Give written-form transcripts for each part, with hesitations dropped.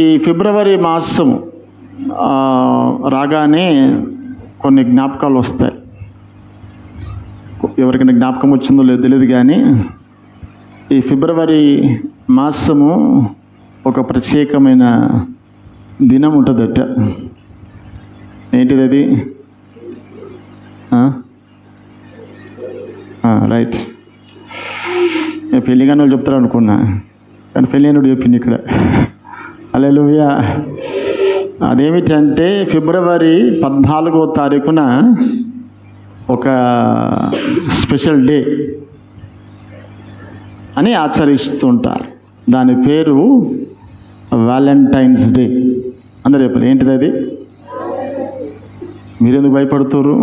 ఈ ఫిబ్రవరి మాసం రాగానే కొన్ని జ్ఞాపకాలు వస్తాయి. ఎవరికైనా జ్ఞాపకం వచ్చిందో లేదో తెలియదు, కానీ ఈ ఫిబ్రవరి మాసము ఒక ప్రత్యేకమైన దినం ఉంటుందట. ఏంటిది అది? రైట్. నేను పెళ్ళిగానే వాళ్ళు చెప్తారు అనుకున్నా, కానీ పెళ్ళిగానుడు చెప్పింది ఇక్కడ. హల్లెలూయా. అదేమిటంటే ఫిబ్రవరి 14వ తారీఖున ఒక స్పెషల్ డే అని ఆచరిస్తుంటారు. దాని పేరు వ్యాలంటైన్స్ డే. అందరూ చెప్పారు ఏంటిది అది? మీరెందుకు భయపడుతున్నారు?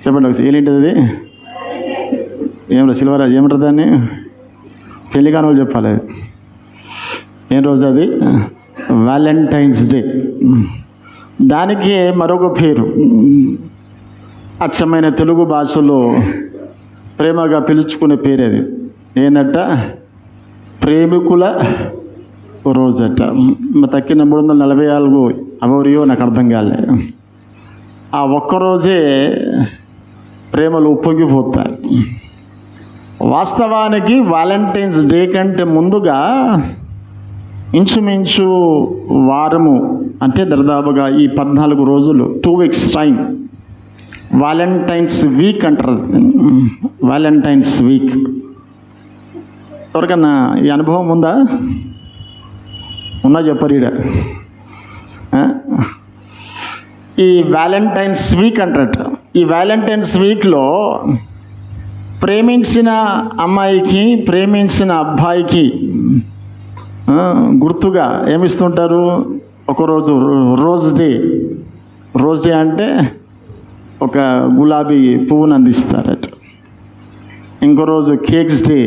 చెప్పండి ఒకసారి, ఏంటిది అది? ఏమరా సిల్వరాజ్, ఏమంటారు దాన్ని? పెళ్లి కాని వాళ్ళు చెప్పాలి. అది ఏం రోజు అది? Valentine's day. దానికి మరొక పేరు, అచ్చమైన తెలుగు భాషలో ప్రేమగా పిలుచుకునే పేరు అది. ఏంటంట? ప్రేమికుల రోజట. తక్కిన 344 అవరియో నాకు అర్థం కాలే. ఆ ఒక్కరోజే ప్రేమలు ఉప్పొంగిపోతాయి. వాస్తవానికి వ్యాలంటైన్స్ డే కంటే ముందుగా ఇంచుమించు వారము, అంటే దాదాపుగా ఈ 14 రోజులు, 2 weeks టైం వ్యాలంటైన్స్ వీక్ అంటారు. Valentine's week. ఎవరికన్నా ఈ అనుభవం ఉందా? ఉన్నా చెప్పరు ఈడ. ఈ వ్యాలంటైన్స్ వీక్ అంటారట. ఈ వ్యాలంటైన్స్ వీక్లో ప్రేమించిన అమ్మాయికి, ప్రేమించిన అబ్బాయికి గుర్తుగా ఏమిస్తుంటారు? ఒకరోజు రోజ్ డే. రోజ్ డే అంటే ఒక గులాబీ పువ్వును అందిస్తారట. ఇంకో రోజు కేక్స్ డే,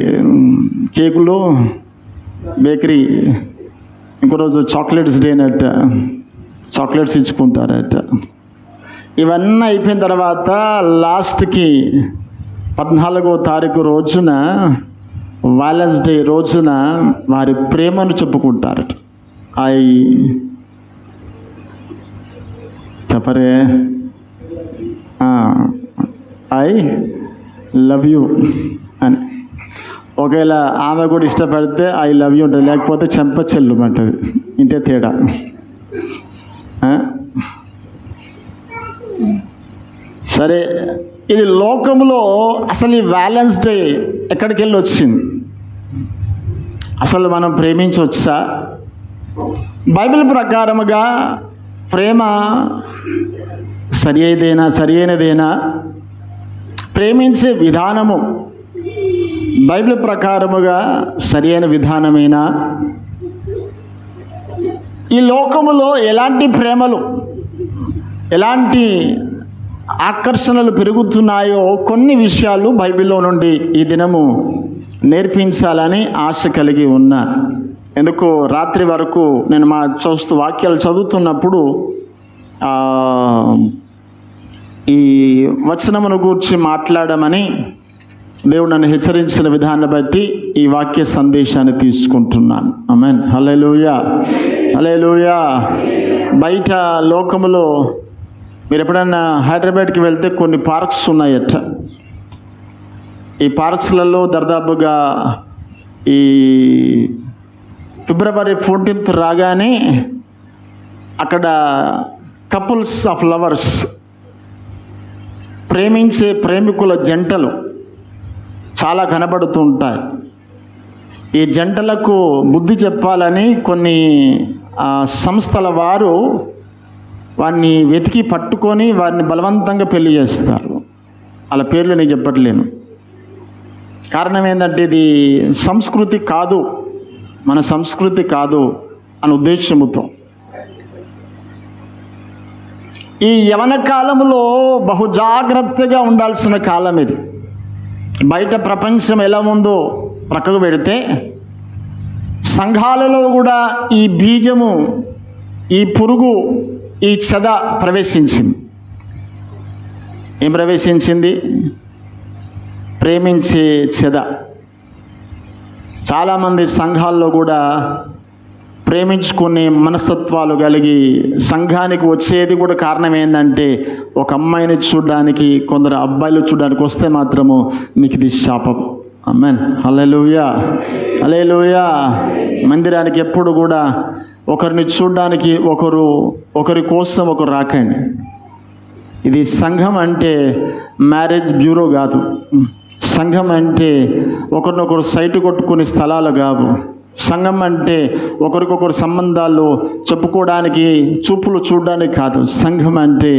కేకులు, బేకరీ. ఇంకో రోజు చాక్లెట్స్ డే అన్నట్ట, చాక్లెట్స్ ఇచ్చుకుంటారట. ఇవన్నీ అయిపోయిన తర్వాత లాస్ట్కి 14వ తారీఖు రోజున, వ్యాలెన్స్ డే రోజున వారి ప్రేమను చెప్పుకుంటారట. చెప్పరే, ఐ లవ్ యూ అని. ఒకవేళ ఆమె కూడా ఇష్టపడితే ఐ లవ్ యూ ఉంటుంది, లేకపోతే చెంప చెల్లుమంటుంది. ఇంతే తేడా. సరే, ఇది లోకంలో అసలు ఈ వ్యాలెన్స్ డే ఎక్కడికి వెళ్ళి వచ్చింది? అసలు మనం ప్రేమించవచ్చా? బైబిల్ ప్రకారముగా ప్రేమ సరియైనదేనా? ప్రేమించే విధానము బైబిల్ ప్రకారముగా సరియైన విధానమేనా? ఈ లోకములో ఎలాంటి ప్రేమలు, ఎలాంటి ఆకర్షణలు పెరుగుతున్నాయో కొన్ని విషయాలు బైబిల్లో నుండి ఈ దినము నేర్పించాలని ఆశ కలిగి ఉన్నా. ఎందుకు రాత్రి వరకు నేను వాక్యాలు చదువుతున్నప్పుడు ఈ వచనమును గూర్చి మాట్లాడమని దేవుడు నన్ను హెచ్చరించిన విధానాన్ని బట్టి ఈ వాక్య సందేశాన్ని తీసుకుంటున్నాను. ఆమేన్. హల్లెలూయా, హల్లెలూయా. బయట లోకములో మీరు ఎప్పుడైనా హైదరాబాద్కి వెళ్తే కొన్ని పార్క్స్ ఉన్నాయట. ఈ పార్క్స్లలో దాదాపుగా ఈ ఫిబ్రవరి 14th రాగానే అక్కడ కపుల్స్ ఆఫ్ లవర్స్, ప్రేమించే ప్రేమికుల జంటలు చాలా కనబడుతూ ఉంటాయి. ఈ జంటలకు బుద్ధి చెప్పాలని కొన్ని సంస్థల వారు వారిని వెతికి పట్టుకొని వారిని బలవంతంగా పెళ్లి చేస్తారు. వాళ్ళ పేర్లు నేను చెప్పట్లేను. కారణం ఏంటంటే ఇది సంస్కృతి కాదు, మన సంస్కృతి కాదు అనే ఉద్దేశముతో. ఈ యవన కాలంలో బహు జాగ్రత్తగా ఉండాల్సిన కాలం ఇది. బయట ప్రపంచం ఎలా ఉందో ప్రక్కకు పెడితే సంఘాలలో కూడా ఈ బీజము, ఈ పురుగు, ఈ చెద ప్రవేశించింది. ఏం ప్రవేశించింది? ప్రేమించే చెద. చాలామంది సంఘాల్లో కూడా ప్రేమించుకునే మనస్తత్వాలు కలిగి సంఘానికి వచ్చేది కూడా కారణం ఏంటంటే ఒక అమ్మాయిని చూడడానికి, కొందరు అబ్బాయిలు చూడడానికి వస్తే మాత్రము మీకు ఇది శాపం. ఆమేన్. హల్లెలూయా, హల్లెలూయా. మందిరానికి ఎప్పుడు కూడా ఒకరిని చూడడానికి ఒకరి కోసం ఒకరు రాకండి. ఇది సంఘం అంటే మ్యారేజ్ బ్యూరో కాదు. సంఘం అంటే ఒకరినొకరు సైటు కొట్టుకునే స్థలాలు కావు. సంఘం అంటే ఒకరికొకరు సంబంధాలు చెప్పుకోవడానికి, చూపులు చూడడానికి కాదు. సంఘం అంటే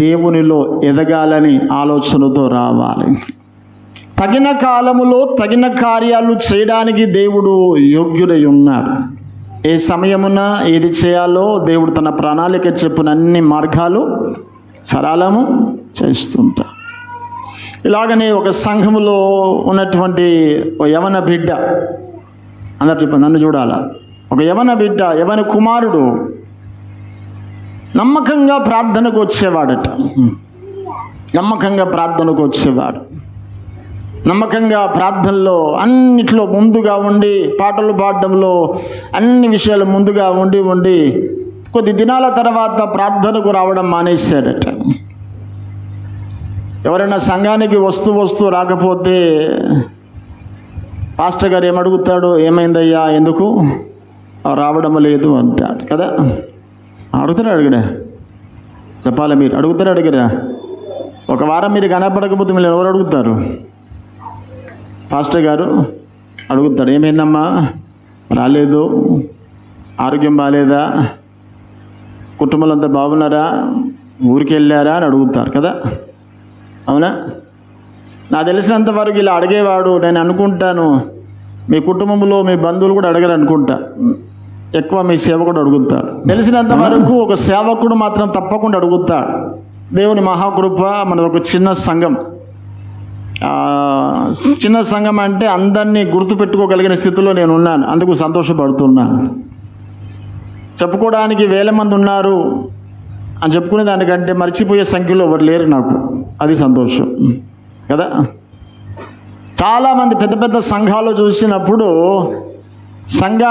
దేవునిలో ఎదగాలని ఆలోచనతో రావాలి. తగిన కాలములో తగిన కార్యాలు చేయడానికి దేవుడు యోగ్యుడై ఉన్నాడు. ఏ సమయమున ఏది చేయాలో దేవుడు తన ప్రణాళిక చెప్పిన అన్ని మార్గాలు సరళము చేస్తుంటాడు. ఇలాగనే ఒక సంఘములో ఉన్నటువంటి ఒక యవన బిడ్డ, అందరు నన్ను చూడాల, ఒక యవన బిడ్డ, యవన కుమారుడు నమ్మకంగా ప్రార్థనకు వచ్చేవాడట. నమ్మకంగా ప్రార్థనకు వచ్చేవాడు. నమ్మకంగా ప్రార్థనలో అన్నిట్లో ముందుగా ఉండి, పాటలు పాడడంలో అన్ని విషయాలు ముందుగా ఉండి కొద్ది దినాల తర్వాత ప్రార్థనకు రావడం మానేశాడట. ఎవరైనా సంఘానికి వస్తూ రాకపోతే పాస్టర్ గారు ఏమడుగుతాడు, ఏమైందయ్యా, ఎందుకు రావడం లేదు అంటాడు కదా. అడుగురా చెప్పాలి, మీరు అడుగురా. ఒక వారం మీరు కనపడకపోతే మీరు ఎవరు అడుగుతారు? పాస్టర్ గారు అడుగుతాడు, ఏమైందమ్మా, రాలేదు, ఆరోగ్యం బాగాలేదా, కుటుంబంలో అంతా బాగున్నారా, ఊరికి వెళ్ళారా అని అడుగుతారు కదా. అవునా? నాకు తెలిసినంత వరకు ఇలా అడిగేవాడు నేను అనుకుంటాను మీ కుటుంబంలో మీ బంధువులు కూడా అడగరు అనుకుంటా. ఎక్కువ మీ సేవకుడు అడుగుతాడు. తెలిసినంత వరకు ఒక సేవకుడు మాత్రం తప్పకుండా అడుగుతాడు. దేవుని మహాకృప, మనది ఒక చిన్న సంఘం. చిన్న సంఘం అంటే అందరినీ గుర్తుపెట్టుకోగలిగిన స్థితిలో నేను ఉన్నాను. అందుకు సంతోషపడుతున్నాను. చెప్పుకోవడానికి 1000 మంది ఉన్నారు అని చెప్పుకునే దానికంటే మర్చిపోయే సంఖ్యలో ఎవరు లేరు నాకు. అది సంతోషం కదా. చాలామంది పెద్ద పెద్ద సంఘాలు చూసినప్పుడు సంఘ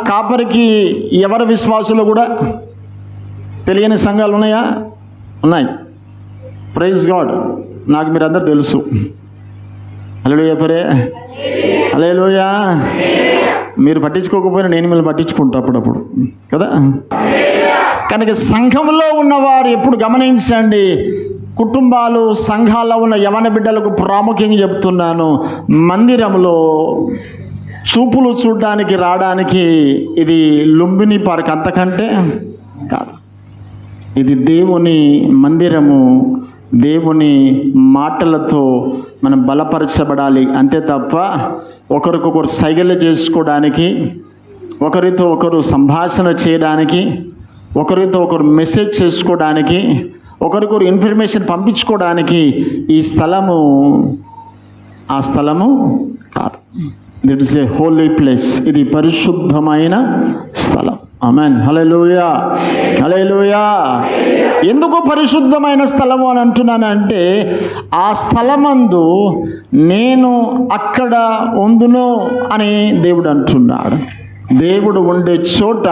కాపరికి ఎవరి విశ్వాసులు కూడా తెలియని సంఘాలు ఉన్నాయా? ఉన్నాయి. Praise God. నాకు మీరందరూ తెలుసు. హల్లెలూయా పరే, హల్లెలూయా. మీరు పట్టించుకోకపోయినా నేను మిమ్మల్ని పట్టించుకుంటా అప్పుడప్పుడు కదా. కనుక సంఘంలో ఉన్నవారు ఎప్పుడు గమనించండి, కుటుంబాలు, సంఘాల్లో ఉన్న యవన బిడ్డలకు ప్రాముఖ్యంగా చెప్తున్నాను, మందిరంలో చూపులు చూడడానికి రావడానికి ఇది లుంబిని పార్క్ అంతకంటే కాదు. ఇది దేవుని మందిరము. దేవుని మాటలతో మనం బలపరచబడాలి అంతే తప్ప ఒకరికొకరు సైగలు చేసుకోవడానికి, ఒకరితో ఒకరు సంభాషణ చేయడానికి, ఒకరితో ఒకరు మెసేజ్ చేసుకోవడానికి, ఒకరికొకరు ఇన్ఫర్మేషన్ పంపించుకోవడానికి ఈ స్థలము ఆ స్థలము కాదు. That is a holy place. ఇది పరిశుద్ధమైన స్థలం. ఆమేన్. హల్లెలూయా, హల్లెలూయా. ఎందుకు పరిశుద్ధమైన స్థలము అని అంటున్నానంటే, ఆ స్థలమందు నేను అక్కడ ఉందును అని దేవుడు అంటున్నాడు. దేవుడు ఉండే చోట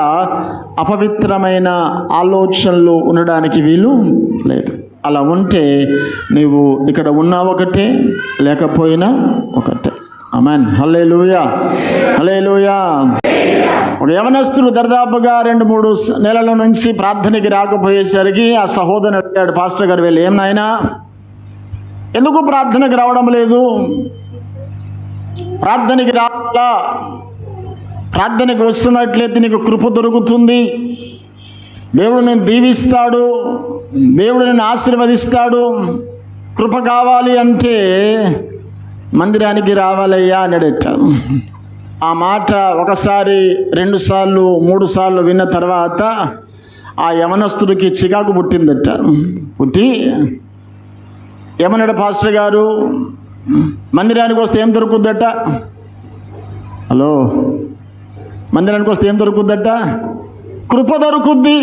అపవిత్రమైన ఆలోచనలు ఉండడానికి వీలు లేదు. అలా ఉంటే నీవు ఇక్కడ ఉన్నా ఒకటే, లేకపోయినా ఒకటే. ఆమేన్. హల్లెలూయా, హల్లెలూయా. ఒక యవనస్తుడు దర్దాపుగా 2-3 నెలల నుంచి ప్రార్థనకి రాకపోయేసరికి ఆ సహోదరుడు అడిగాడు, పాస్టర్ గారు వెళ్ళి, ఏం నాయనా ఎందుకు ప్రార్థనకి రావడం లేదు? ప్రార్థనకి రావాలా? ప్రార్థనకి వస్తున్నట్లయితే నీకు కృప దొరుకుతుంది, దేవుడు నేను దీవిస్తాడు, దేవుడు నేను ఆశీర్వదిస్తాడు. కృప కావాలి అంటే మందిరానికి రావాలయ్యా అన్నాడట. ఆ మాట ఒకసారి, 2 సార్లు, 3 సార్లు విన్న తర్వాత ఆ యవనస్తుడికి చికాకు పుట్టిందట. పుట్టి ఏమన్నాడు, పాస్టర్ గారు మందిరానికి వస్తే ఏం దొరుకుద్దట? హలో, మందిరానికి వస్తే ఏం దొరుకుద్దట? కృప దొరుకుద్ది,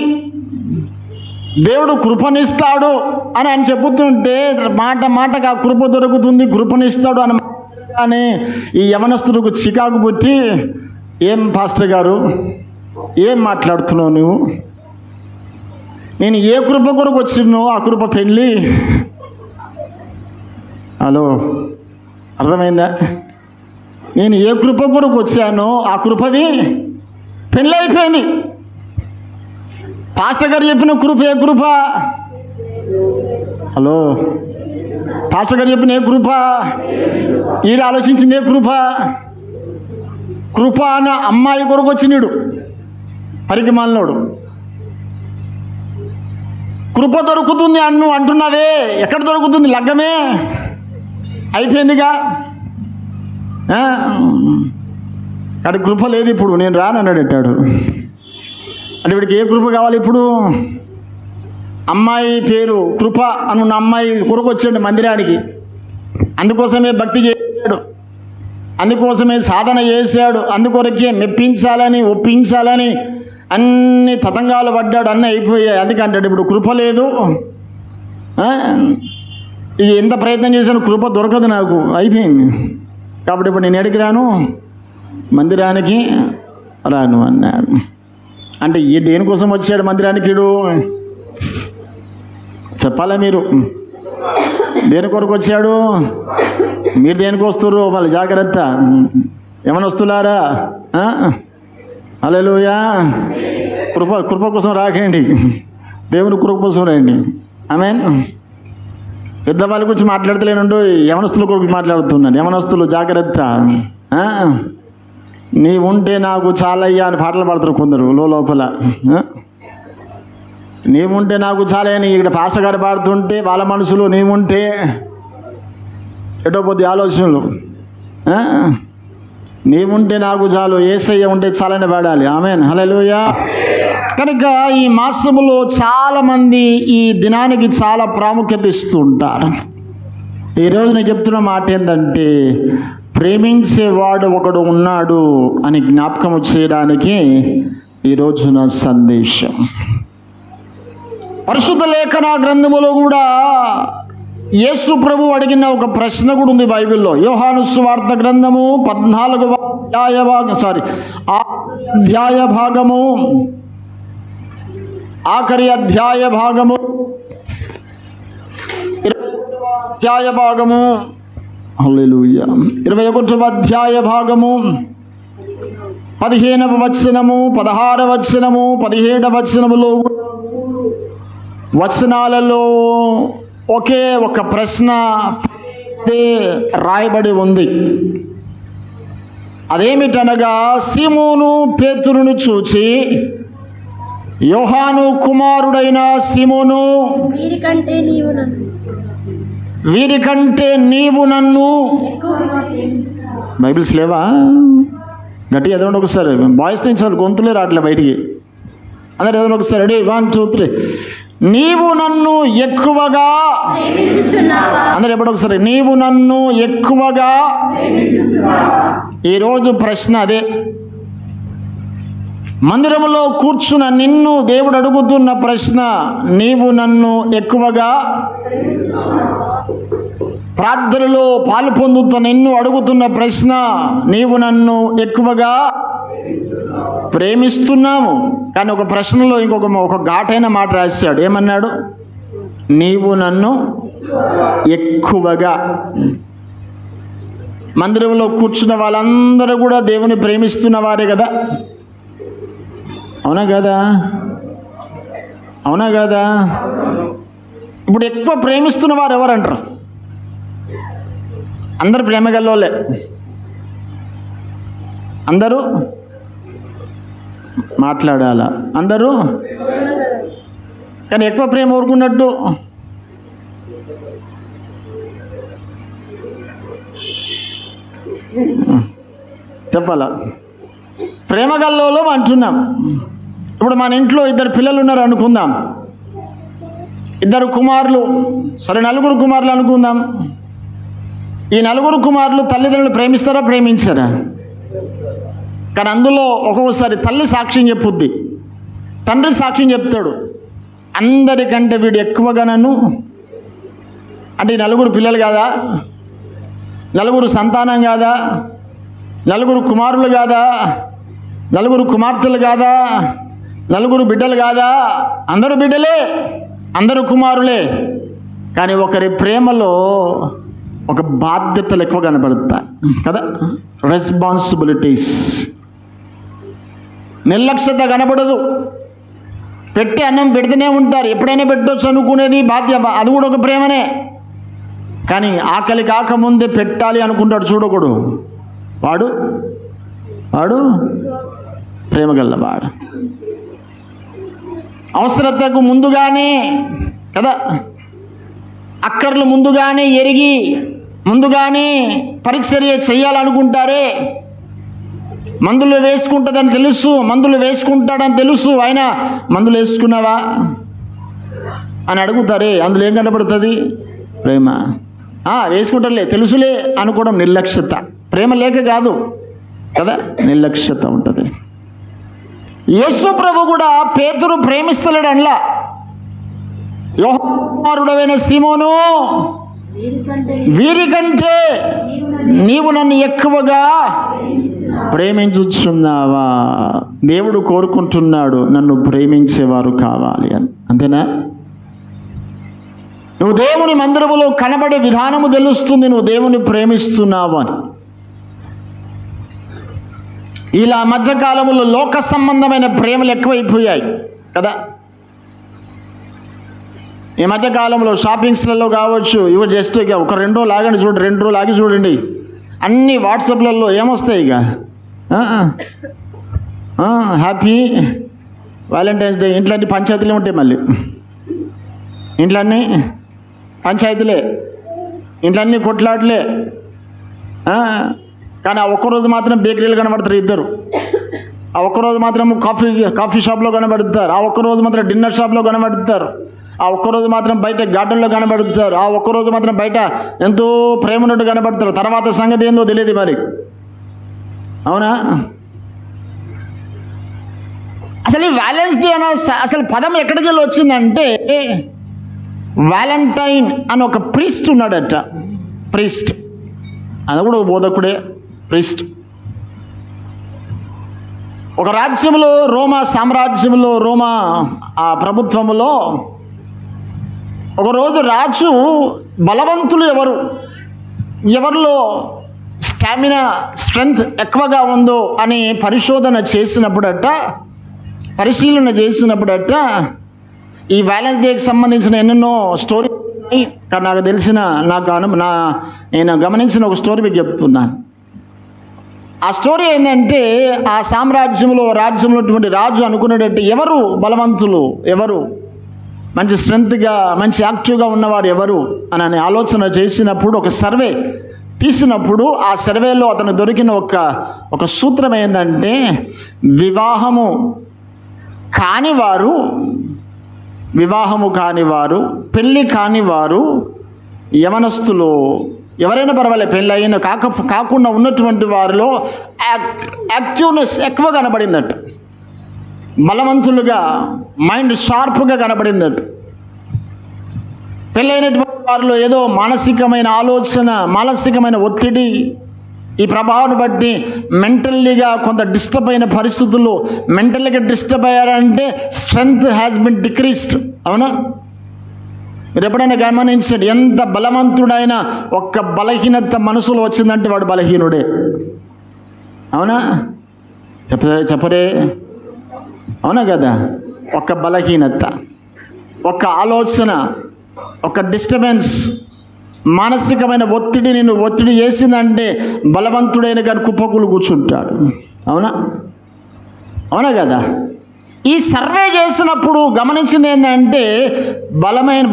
దేవుడు కృపనిస్తాడు అని చెబుతుంటే మాట మాటకు ఆ కృప దొరుకుతుంది, కృపనిస్తాడు అని కానీ ఈ యవనస్తులకు చికాకు పుట్టి, ఏం పాస్టర్ గారు ఏం మాట్లాడుతున్నావు నువ్వు, నేను ఏ కృప కొరకు వచ్చినో ఆ కృప పెళ్ళి. హలో, అర్థమైందా? నేను ఏ కృప కొరకు వచ్చానో ఆ కృపది పెళ్ళి అయిపోయింది. పాస్టర్ గారు చెప్పిన కృప ఏ కృప? హలో, పాస్టర్ గారు చెప్పిన ఏ కృప? ఈడు ఆలోచించింది ఏ కృప? కృప అన్న అమ్మాయి కొరకు వచ్చినాడు పరికి మాలినోడు. కృప దొరుకుతుంది అన్ను అంటున్నావే, ఎక్కడ దొరుకుతుంది? లగ్గమే అయిపోయిందిగా. అక్కడ కృప లేదు ఇప్పుడు, నేను రానన్నాడు అంటాడు. అంటే వీడికి ఏ కృప కావాలి ఇప్పుడు? అమ్మాయి పేరు కృప అనున్న అమ్మాయి కొరకు వచ్చాడు మందిరానికి. అందుకోసమే భక్తి చేశాడు, అందుకోసమే సాధన చేశాడు, అందుకొరకే మెప్పించాలని ఒప్పించాలని అన్ని తతంగాలు పడ్డాడు, అన్నీ అయిపోయాయి. అందుకంటాడు ఇప్పుడు కృప లేదు. ఇది ఎంత ప్రయత్నం చేశాను కృప దొరకదు నాకు, అయిపోయింది. కాబట్టి ఇప్పుడు నేను ఎడికి రాను, మందిరానికి రాను అన్నాడు. అంటే ఈ దేనికోసం వచ్చాడు మందిరానికి? చెప్పాలా మీరు? దేని కొరకు వచ్చాడు? మీరు దేనికి వస్తున్నారు? మళ్ళీ జాగ్రత్త. ఏమని వస్తున్నారా? హల్లెలూయా. కృప కోసం రాకండి, దేవుని కృప కోసం రండి. ఆమేన్. పెద్దవాళ్ళ గురించి మాట్లాడతలేనుండు, యవనస్తుల గురించి మాట్లాడుతున్నాను. యవనస్తులు జాగ్రత్త. నీ ఉంటే నాకు చాలయ్యా అని పాటలు పాడుతారు కొందరు లోపల. నీవుంటే నాకు చాలని ఇక్కడ పాస్టర్ గారు పాడుతుంటే వాళ్ళ మనసులో నీవుంటే ఎటో కొద్ది ఆలోచనలు. నీవుంటే నాకు చాలు, యేసయ్య ఉంటే చాలని పాడాలి. ఆమేన్. హల్లెలూయా. కనుక ఈ మాసములో చాలామంది ఈ దినానికి చాలా ప్రాముఖ్యత ఇస్తూ ఉంటారు. ఈరోజు నేను చెప్తున్న మాట ఏంటంటే, ప్రేమించేవాడు ఒకడు ఉన్నాడు అని జ్ఞాపకం చేయడానికి ఈరోజు నా సందేశం. పరిశుద్ధ లేఖన గ్రంథములో కూడా యేసు ప్రభు అడిగిన ఒక ప్రశ్న కూడా ఉంది బైబిల్లో. యోహాను సువార్త గ్రంథము 14వ ఆఖరి అధ్యాయ భాగము 21వ అధ్యాయ భాగము హల్లెలూయా 21వ అధ్యాయ భాగము 15వ వచనము 16వ వచనము 17వ వచనములో వచనాలలో ఒకే ఒక ప్రశ్న రాయబడి ఉంది. అదేమిటనగా, సీమోను పేతురును చూచి, యోహాను కుమారుడైన సీమోను, వీరికంటే నీవు నన్ను. బైబిల్స్ లేవా? గట్టిగా ఎదవండి ఒకసారి. బాయ్స్ నుంచి అసలు గొంతులే రావట్లే బయటికి. అందరు ఎదవండి ఒకసారి. రెడీ, 1 2 3. నీవు నన్ను ఎక్కువగా. అందరు ఎప్పుడు ఒకసారి, నీవు నన్ను ఎక్కువగా. ఈరోజు ప్రశ్న అదే. మందిరంలో కూర్చున్న నిన్ను దేవుడు అడుగుతున్న ప్రశ్న, నీవు నన్ను ఎక్కువగా. ప్రార్థనలో పాలు పొందుతున్న నిన్ను అడుగుతున్న ప్రశ్న, నీవు నన్ను ఎక్కువగా ప్రేమిస్తున్నాము. కానీ ఒక ప్రశ్నలో ఒక ఘాటైన మాట రాశాడు. ఏమన్నాడు? నీవు నన్ను ఎక్కువగా. మందిరంలో కూర్చున్న వాళ్ళందరూ కూడా దేవుని ప్రేమిస్తున్న వారే కదా? అవునా కదా? అవునా కదా? ఇప్పుడు ఎక్కువ ప్రేమిస్తున్న వారు ఎవరంటారు? అందరు ప్రేమగల్లోలే, అందరూ మాట్లాడాలా, అందరూ. కానీ ఎక్కువ ప్రేమ ఊరుకున్నట్టు చెప్పాలా? ప్రేమగల్లోలం అంటున్నాం. ఇప్పుడు మన ఇంట్లో 2 పిల్లలు ఉన్నారు అనుకుందాం, 2 కుమారులు, సరే 4 కుమారులు అనుకుందాం. ఈ 4 కుమారులు తల్లిదండ్రులు ప్రేమిస్తారా, ప్రేమించారా? కానీ అందులో ఒక్కొక్కసారి తల్లి సాక్ష్యం చెప్పుద్ది, తండ్రి సాక్ష్యం చెప్తాడు, అందరికంటే వీడు ఎక్కువగా నన్ను. అంటే ఈ 4 పిల్లలు కదా, నలుగురు సంతానం కాదా? నలుగురు కుమారులు కాదా? నలుగురు కుమార్తెలు కాదా? నలుగురు బిడ్డలు కాదా? అందరూ బిడ్డలే, అందరూ కుమారులే. కానీ ఒకరి ప్రేమలో ఒక బాధ్యతలు ఎక్కువ కనబడతాయి కదా, రెస్పాన్సిబిలిటీస్. నిర్లక్ష్యత కనబడదు. పెట్టి అన్నం పెడితేనే ఉంటారు, ఎప్పుడైనా పెట్టవచ్చు అనుకునేది బాధ్యత, అది కూడా ఒక ప్రేమనే. కానీ ఆకలి కాకముందే పెట్టాలి అనుకుంటాడు చూడకూడదు. వాడు వాడు ప్రేమ గల్లవాడు. అవసరతకు ముందుగానే కదా, అక్కర్లు ముందుగానే ఎరిగి ముందుగానే పరిచర్య చేయాలనుకుంటారే. మందులు వేసుకుంటుందని తెలుసు, మందులు వేసుకుంటాడని తెలుసు, అయినా మందులు వేసుకున్నావా అని అడుగుతారే. అందులో ఏం కనబడుతుంది? ప్రేమ. వేసుకుంటారులే, తెలుసులే అనుకోవడం నిర్లక్ష్యత. ప్రేమ లేక కాదు కదా, నిర్లక్ష్యత ఉంటుంది. యేసు ప్రభు కూడా పేతురు ప్రేమిస్తలేడు అనలా. యోహాను కుమారుడైన సీమోను, వీరికంటే నీవు నన్ను ఎక్కువగా ప్రేమించుచున్నావా? దేవుడు కోరుకుంటున్నాడు నన్ను ప్రేమించేవారు కావాలి అని. అంతేనా? నువ్వు దేవుని మందిరములో కనబడే విధానము తెలుస్తుంది నువ్వు దేవుని ప్రేమిస్తున్నావు అని. ఇలా మధ్యకాలంలో లోక సంబంధమైన ప్రేమలు ఎక్కువైపోయాయి కదా. ఈ మధ్యకాలంలో షాపింగ్స్లలో కావచ్చు, ఇవి జస్ట్ ఇక ఒక 2 రోజులు ఆగండి, చూడండి, 2 రోజులు ఆగి చూడండి, అన్ని వాట్సాప్లలో ఏమొస్తాయి? ఇక హ్యాపీ వ్యాలంటైన్స్ డే. ఇంట్లో అన్ని పంచాయతీలే ఉంటాయి. మళ్ళీ ఇంట్లో అన్నీ పంచాయతీలే, ఇంట్లో అన్నీ కొట్లాటలే. కానీ ఆ ఒక్కరోజు మాత్రం బేకరీలు కనబడతారు ఇద్దరు. ఆ ఒక్కరోజు మాత్రం కాఫీ షాప్లో కనబడుతారు. ఆ ఒక్కరోజు మాత్రం డిన్నర్ షాప్లో కనబడుతారు. ఆ ఒక్కరోజు మాత్రం బయట గార్డెన్లో కనబడుతారు. ఆ ఒక్కరోజు మాత్రం బయట ఎంతో ప్రేమ ఉన్నట్టు కనబడతారు. తర్వాత సంగతి ఏందో తెలియదు మరి. అవునా? అసలు ఈ వ్యాలెన్స్ డే అనే అసలు పదం ఎక్కడికి వెళ్ళి వచ్చిందంటే, వ్యాలంటైన్ అని ఒక ప్రీస్ట్ ఉన్నాడట. ప్రీస్ట్ అది కూడా ఒక బోధకుడే. ప్రీస్ట్ ఒక రాజ్యంలో, రోమా సామ్రాజ్యంలో, రోమా ఆ ప్రభుత్వంలో ఒకరోజు రాజు బలవంతులు ఎవరిలో స్టామినా స్ట్రెంగ్త్ ఎక్కువగా ఉందో అని పరిశీలన చేసినప్పుడట ఈ వ్యాలెన్స్ డేకి సంబంధించిన ఎన్నెన్నో స్టోరీ నాకు తెలిసిన నేను గమనించిన ఒక స్టోరీ మీకు చెప్తున్నాను. ఆ స్టోరీ ఏంటంటే, ఆ రాజ్యంలో రాజు అనుకునేటట్టు ఎవరు బలవంతులు, ఎవరు మంచి స్ట్రెంగ్త్గా మంచి యాక్టివ్గా ఉన్నవారు ఎవరు అని ఆలోచన చేసినప్పుడు ఒక సర్వే తీసినప్పుడు ఆ సర్వేలో అతను దొరికిన ఒక సూత్రం ఏంటంటే, వివాహము కానివారు, పెళ్ళి కానివారు, యవనస్తులు ఎవరైనా పర్వాలేదు, పెళ్ళి కాకుండా ఉన్నటువంటి వారిలో యాక్టివ్నెస్ ఎక్కువ కనబడిందట. బలవంతులుగా, మైండ్ షార్ప్గా కనబడిందట. పెళ్ళైనటువంటి వారిలో ఏదో మానసికమైన ఆలోచన, మానసికమైన ఒత్తిడి, ఈ ప్రభావాన్ని బట్టి మెంటల్లీగా కొంత డిస్టర్బ్ అయిన పరిస్థితుల్లో, మెంటల్గా డిస్టర్బ్ అయ్యారంటే స్ట్రెంగ్త్ హ్యాస్ బిన్ డిక్రీస్డ్. అవునా? మీరు ఎప్పుడైనా గమనించండి, ఎంత బలవంతుడైనా ఒక్క బలహీనత మనసులో వచ్చిందంటే వాడు బలహీనుడే. అవునా? చెప్పరే? అవునా కదా? ఒక బలహీనత, ఒక ఆలోచన, ఒక డిస్టర్బెన్స్, మానసికమైన ఒత్తిడి నిన్ను ఒత్తిడి చేసిందంటే బలవంతుడైన కానీ కుప్పకూలు కూర్చుంటాడు. అవునా కదా? ఈ సర్వే చేసినప్పుడు గమనించింది ఏంటంటే,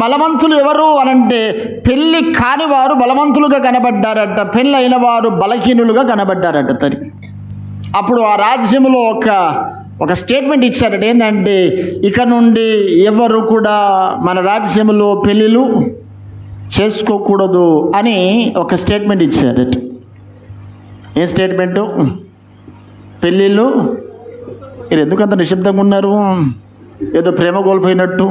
బలవంతులు ఎవరు అనంటే పెళ్ళి కాని వారు బలవంతులుగా కనబడ్డారట, పెళ్ళి అయిన వారు బలహీనులుగా కనబడ్డారట. అప్పుడు ఆ రాజ్యంలో ఒక స్టేట్మెంట్ ఇచ్చారట. ఏంటంటే, ఇక నుండి ఎవరు కూడా మన రాజ్యంలో పెళ్ళిళ్ళు చేసుకోకూడదు అని ఒక స్టేట్మెంట్ ఇచ్చారట. ఏ స్టేట్మెంటు? పెళ్ళిళ్ళు. మీరు ఎందుకంత నిశ్శబ్దంగా ఉన్నారు? ఏదో ప్రేమ కోల్పోయినట్టు.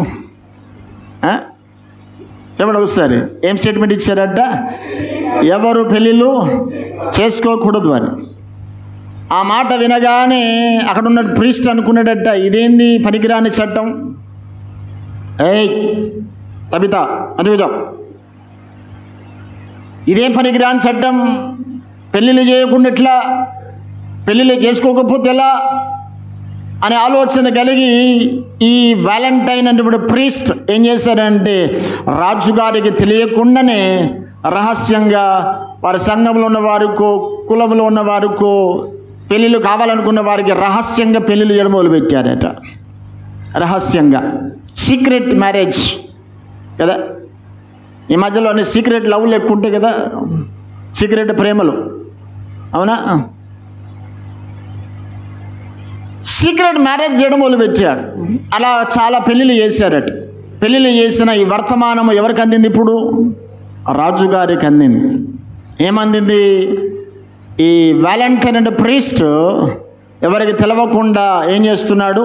చెప్పండి ఒకసారి. ఏం స్టేట్మెంట్ ఇచ్చారట? ఎవరు పెళ్ళిళ్ళు చేసుకోకూడదు అని. ఆ మాట వినగానే అక్కడ ఉన్న ప్రీస్ట్ అనుకున్నాడట, ఇదేంది పనికిరాని చట్టం. ఏయ్ తబిత అది కూర్చో, ఇదేం పనికిరాని చట్టం, పెళ్ళిళ్ళు చేయకుండా ఎట్లా, పెళ్ళిళ్ళు చేసుకోకపోతే ఎలా అనే ఆలోచన కలిగి ఈ వ్యాలంటైన్ అనేటువంటి ప్రీస్ట్ ఏం చేశారంటే రాజుగారికి తెలియకుండానే రహస్యంగా వారి సంఘంలో ఉన్న వారికో కులంలో ఉన్న వారికో పెళ్ళిళ్ళు కావాలనుకున్న వారికి రహస్యంగా పెళ్ళిళ్ళు చేయడం మొదలుపెట్టారట. రహస్యంగా సీక్రెట్ మ్యారేజ్ కదా. ఈ మధ్యలో అన్ని సీక్రెట్ లవ్లు ఎక్కువ ఉంటాయి కదా, సీక్రెట్ ప్రేమలు, అవునా? సీక్రెట్ మ్యారేజ్ చేయడం మొదలుపెట్టాడు. అలా చాలా పెళ్ళిళ్ళు చేశారట. పెళ్ళిళ్ళు చేసిన ఈ వర్తమానం ఎవరికి అందింది? ఇప్పుడు రాజుగారికి అందింది. ఏమందింది? ఈ వ్యాలంటైన్ అంటే ప్రీస్ట్ ఎవరికి తెలవకుండా ఏం చేస్తున్నాడు?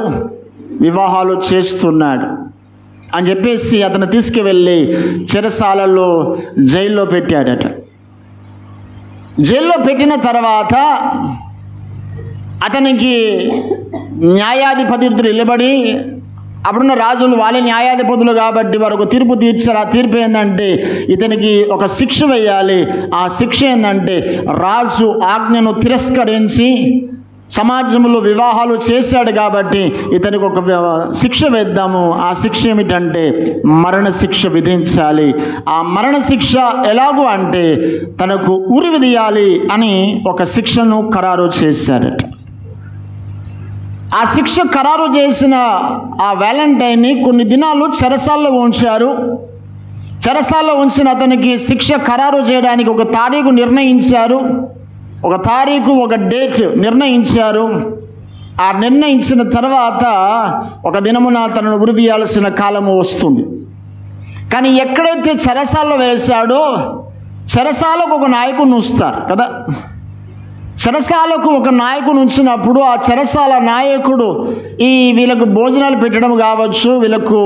వివాహాలు చేస్తున్నాడు అని చెప్పేసి అతను తీసుకువెళ్ళి చెరసాలలో జైల్లో పెట్టాడట. జైల్లో పెట్టిన తర్వాత అతనికి న్యాయాధిపతులు నిలబడి, అప్పుడున్న రాజులు వాళ్ళే న్యాయాధిపతులు కాబట్టి వారు ఒక తీర్పు తీర్చారు. ఆ తీర్పు ఏంటంటే ఇతనికి ఒక శిక్ష వేయాలి. ఆ శిక్ష ఏంటంటే రాజు ఆజ్ఞను తిరస్కరించి సమాజంలో వివాహాలు చేశాడు కాబట్టి ఇతనికి ఒక శిక్ష వేద్దాము. ఆ శిక్ష ఏమిటంటే మరణ శిక్ష విధించాలి. ఆ మరణ శిక్ష ఎలాగూ అంటే తనకు ఉరి విధియాలి అని ఒక శిక్షను ఖరారు చేశారట. ఆ శిక్ష ఖరారు చేసిన ఆ వ్యాలంటైన్ని కొన్ని దినాలు చెరసాల్లో ఉంచారు. చెరసాల్లో ఉంచిన అతనికి శిక్ష ఖరారు చేయడానికి ఒక తారీఖు నిర్ణయించారు. ఒక తారీఖు, ఒక డేట్ నిర్ణయించారు. ఆ నిర్ణయించిన తర్వాత ఒక దినమున తనను ఉరి తీయాల్సిన కాలము వస్తుంది. కానీ ఎక్కడైతే చెరసాల్లో వేశాడో చెరసాలకు ఒక నాయకుని ఉంచుతారు కదా. చెరసాలకు ఒక నాయకుని ఉంచినప్పుడు ఆ చెరసాల నాయకుడు వీళ్ళకు భోజనాలు పెట్టడం కావచ్చు, వీళ్ళకు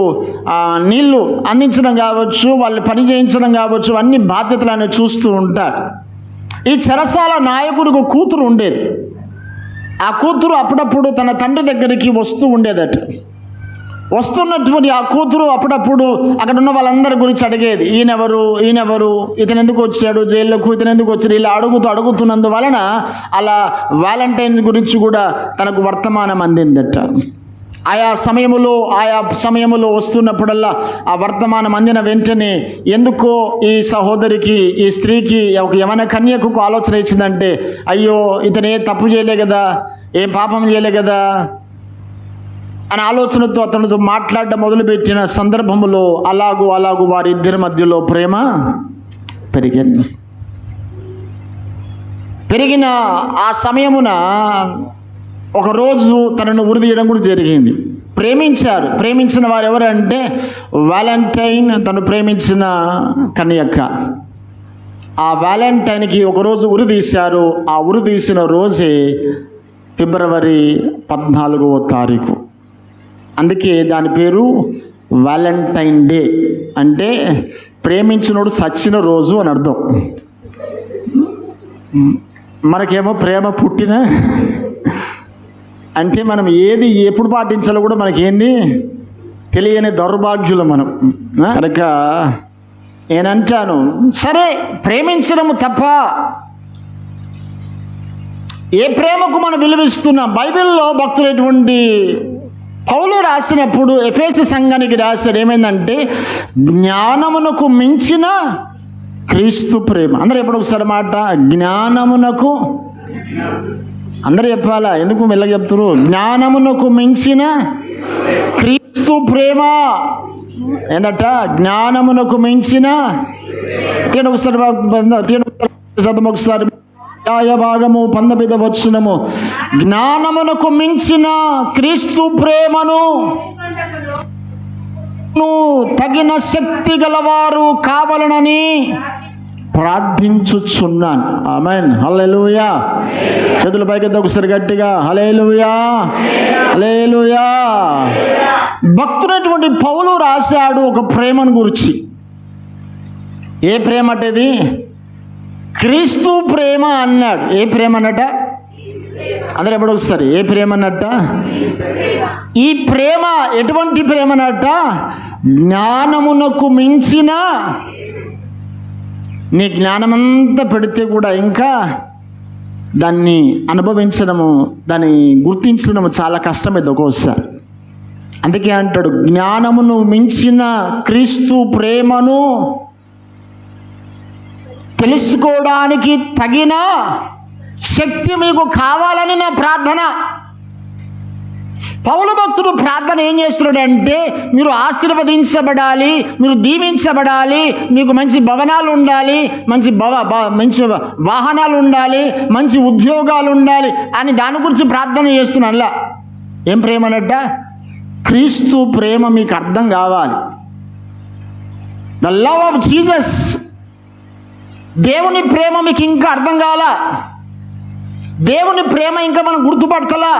నీళ్లు అందించడం కావచ్చు, వాళ్ళు పని చేయించడం కావచ్చు, అన్ని బాధ్యతలు అనేవి చూస్తూ ఉంటాడు. ఈ చెరసాల నాయకుడికి కూతురు ఉండేది. ఆ కూతురు అప్పుడప్పుడు తన తండ్రి దగ్గరికి వస్తూ ఉండేదట. వస్తున్నటువంటి ఆ కూతురు అప్పుడప్పుడు అక్కడ ఉన్న వాళ్ళందరి గురించి అడిగేది, ఈయనెవరు, ఇతను ఎందుకు వచ్చాడు జైల్లోకి, ఇతను ఎందుకు వచ్చాడు, ఇలా అడుగుతున్నందువలన అలా వ్యాలంటైన్ గురించి కూడా తనకు వర్తమానం అందిందట. ఆయా సమయములో వస్తున్నప్పుడల్లా ఆ వర్తమానం అందిన వెంటనే ఎందుకో ఈ సహోదరికి, ఈ స్త్రీకి ఒక యవన కన్యకు ఆలోచన ఇచ్చిందంటే, అయ్యో ఇతను ఏ తప్పు చేయలే కదా, ఏ పాపం చేయలే కదా అనే ఆలోచనతో అతనితో మాట్లాడడం మొదలుపెట్టిన సందర్భంలో అలాగూ వారిద్దరి మధ్యలో ప్రేమ పెరిగిన ఆ సమయమున ఒకరోజు తనను ఉరి తీయడం కూడా జరిగింది. ప్రేమించిన వారు ఎవరంటే వ్యాలంటైన్, తను ప్రేమించిన కన్యక. ఆ వ్యాలంటైన్కి ఒకరోజు ఉరి తీశారు. ఆ ఉరి తీసిన రోజే ఫిబ్రవరి 14వ తారీఖు. అందుకే దాని పేరు వ్యాలంటైన్ డే. అంటే ప్రేమించినోడు సచ్చిన రోజు అని అర్థం. మనకేమో ప్రేమ పుట్టిన అంటే మనం ఏది ఎప్పుడు పాటించాలో కూడా మనకేంది తెలియని దౌర్భాగ్యులు మనం. కనుక నేనంటాను, సరే ప్రేమించడము తప్ప ఏ ప్రేమకు మనం విలువిస్తున్నాం? బైబిల్లో భక్తులైనటువంటి పౌలు రాసినప్పుడు ఎఫెసు సంఘానికి రాశాడు, ఏమైందంటే జ్ఞానమునకు మించిన క్రీస్తు ప్రేమ. అందరూ ఎప్పుడు ఒకసారి మాట, జ్ఞానమునకు, అందరూ చెప్పాలా, ఎందుకు మెల్లగా చెప్తారు? జ్ఞానమునకు మించిన క్రీస్తు ప్రేమ. ఏందట? జ్ఞానమునకు మించిన, ఒకసారి భాగము 19వ వచనము, జ్ఞానమునకు మించిన క్రీస్తు ప్రేమను తగిన శక్తి గలవారు కావాలనని ప్రార్థించుచున్నాను. ఆమేన్, హల్లెలూయా. చేతుల పైకి ఒకసారి గట్టిగా హల్లెలూయా, హల్లెలూయా. భక్తుడైనటువంటి పౌలు రాశాడు ఒక ప్రేమను గురించి. ఏ ప్రేమ అంటే క్రీస్తు ప్రేమ అన్నాడు. ఏ ప్రేమ అన్నట? అందరూ ఎప్పుడు వస్తారు? ఏ ప్రేమ అన్నట్ట? ఈ ప్రేమ ఎటువంటి ప్రేమ అన్నట్ట? జ్ఞానమునకు మించిన. నీ జ్ఞానమంతా పెడితే కూడా ఇంకా దాన్ని అనుభవించడము, దాన్ని గుర్తించడము చాలా కష్టమైంది ఒక్కోసారి. అందుకే అంటాడు, జ్ఞానమును మించిన క్రీస్తు ప్రేమను తెలుసుకోవడానికి తగిన శక్తి మీకు కావాలని నా ప్రార్థన. పౌలు భక్తుడు ప్రార్థన ఏం చేస్తున్నాడంటే, మీరు ఆశీర్వదించబడాలి, మీరు దీవించబడాలి, మీకు మంచి భవనాలు ఉండాలి, మంచి మంచి వాహనాలు ఉండాలి, మంచి ఉద్యోగాలు ఉండాలి అని దాని గురించి ప్రార్థన చేస్తున్నాను. ఏం ప్రేమ అన్నట్ట? క్రీస్తు ప్రేమ మీకు అర్థం కావాలి. The love of Jesus. దేవుని ప్రేమ మీకు ఇంకా అర్థం కాల. దేవుని ప్రేమ ఇంకా మనం గుర్తుపడతలా.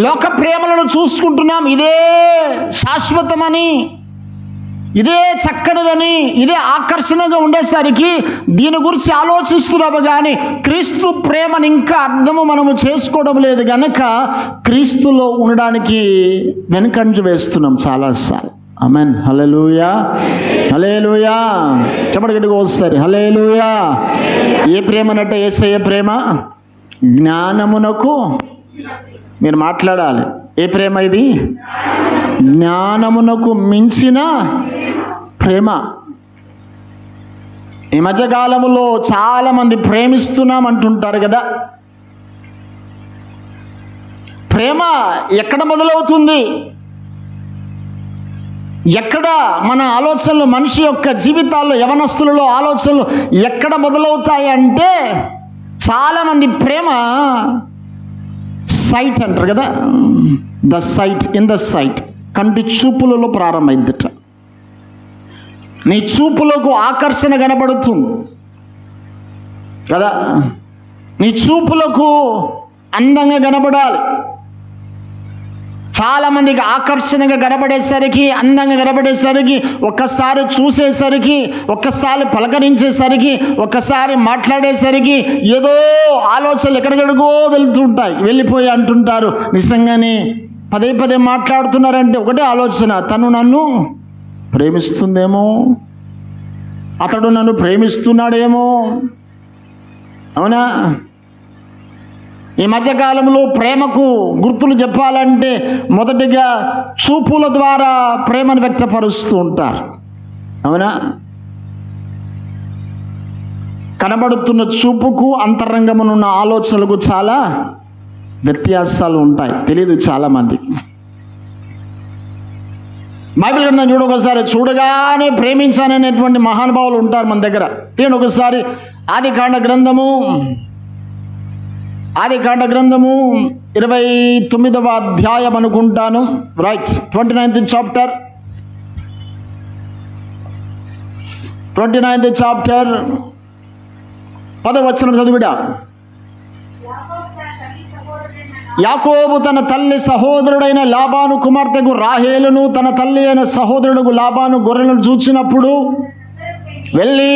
లోక ప్రేమలను చూసుకుంటున్నాం, ఇదే శాశ్వతమని, ఇదే చక్కనిదని, ఇదే ఆకర్షణగా ఉండేసరికి దీని గురించి ఆలోచిస్తున్నాము. కానీ క్రీస్తు ప్రేమని ఇంకా అర్థము మనము చేసుకోవడం లేదు కనుక క్రీస్తులో ఉండడానికి వెనుకంజ వేస్తున్నాం చాలాసార్లు. ఆమేన్. హల్లెలూయా, హల్లెలూయా. చెప్పండి గట్టిగా ఒకసారి, హల్లెలూయా. ఏ ప్రేమ అన్నట్టు? యేసయ్య ప్రేమ. జ్ఞానమునకు, మీరు మాట్లాడాలి. ఏ ప్రేమ ఇది? జ్ఞానమునకు మించిన ప్రేమ. ఈ మధ్యకాలంలో చాలా మంది ప్రేమిస్తున్నాం అంటుంటారు కదా. ప్రేమ ఎక్కడ మొదలవుతుంది? ఎక్కడ మన ఆలోచనలు, మనిషి యొక్క జీవితాల్లో, యవనస్తులలో ఆలోచనలు ఎక్కడ మొదలవుతాయి అంటే, చాలామంది ప్రేమ సైట్ అంటారు కదా, the sight, in the sight, కంటి చూపులలో ప్రారంభమైందిట. నీ చూపులకు ఆకర్షణ కనబడుతుంది కదా, నీ చూపులకు అందంగా కనబడాలి. చాలామందికి ఆకర్షణగా కనబడేసరికి, అందంగా కనబడేసరికి, ఒక్కసారి చూసేసరికి, ఒక్కసారి పలకరించేసరికి, ఒక్కసారి మాట్లాడేసరికి ఏదో ఆలోచనలు ఎక్కడికెక్కడికో వెళ్తుంటాయి, వెళ్ళిపోయి అంటుంటారు. నిజంగానే పదే పదే మాట్లాడుతున్నారంటే ఒకటే ఆలోచన, తను నన్ను ప్రేమిస్తుందేమో, అతడు నన్ను ప్రేమిస్తున్నాడేమో. అవునా? ఈ మధ్యకాలంలో ప్రేమకు గుర్తులు చెప్పాలంటే మొదటిగా చూపుల ద్వారా ప్రేమను వ్యక్తపరుస్తూ ఉంటారు. అవునా? కనబడుతున్న చూపుకు అంతరంగమునున్న ఆలోచనలకు చాలా వ్యత్యాసాలు ఉంటాయి, తెలియదు చాలామందికి. బైబిల్ గ్రంథం చూడ, ఒకసారి చూడగానే ప్రేమించాననేటువంటి మహానుభావులు ఉంటారు మన దగ్గర. తీయండి ఒకసారి ఆదికాండ గ్రంథము 29వ అధ్యాయం అనుకుంటాను, right, 29th chapter, 29th chapter 10వ వచనం చదువుడా. యాకోబు తన తల్లి సహోదరుడైన లాబాను కుమార్తెకు రాహేలును, తన తల్లి అయిన సహోదరుడుకు లాబాను గొర్రెలను చూచినప్పుడు వెళ్ళి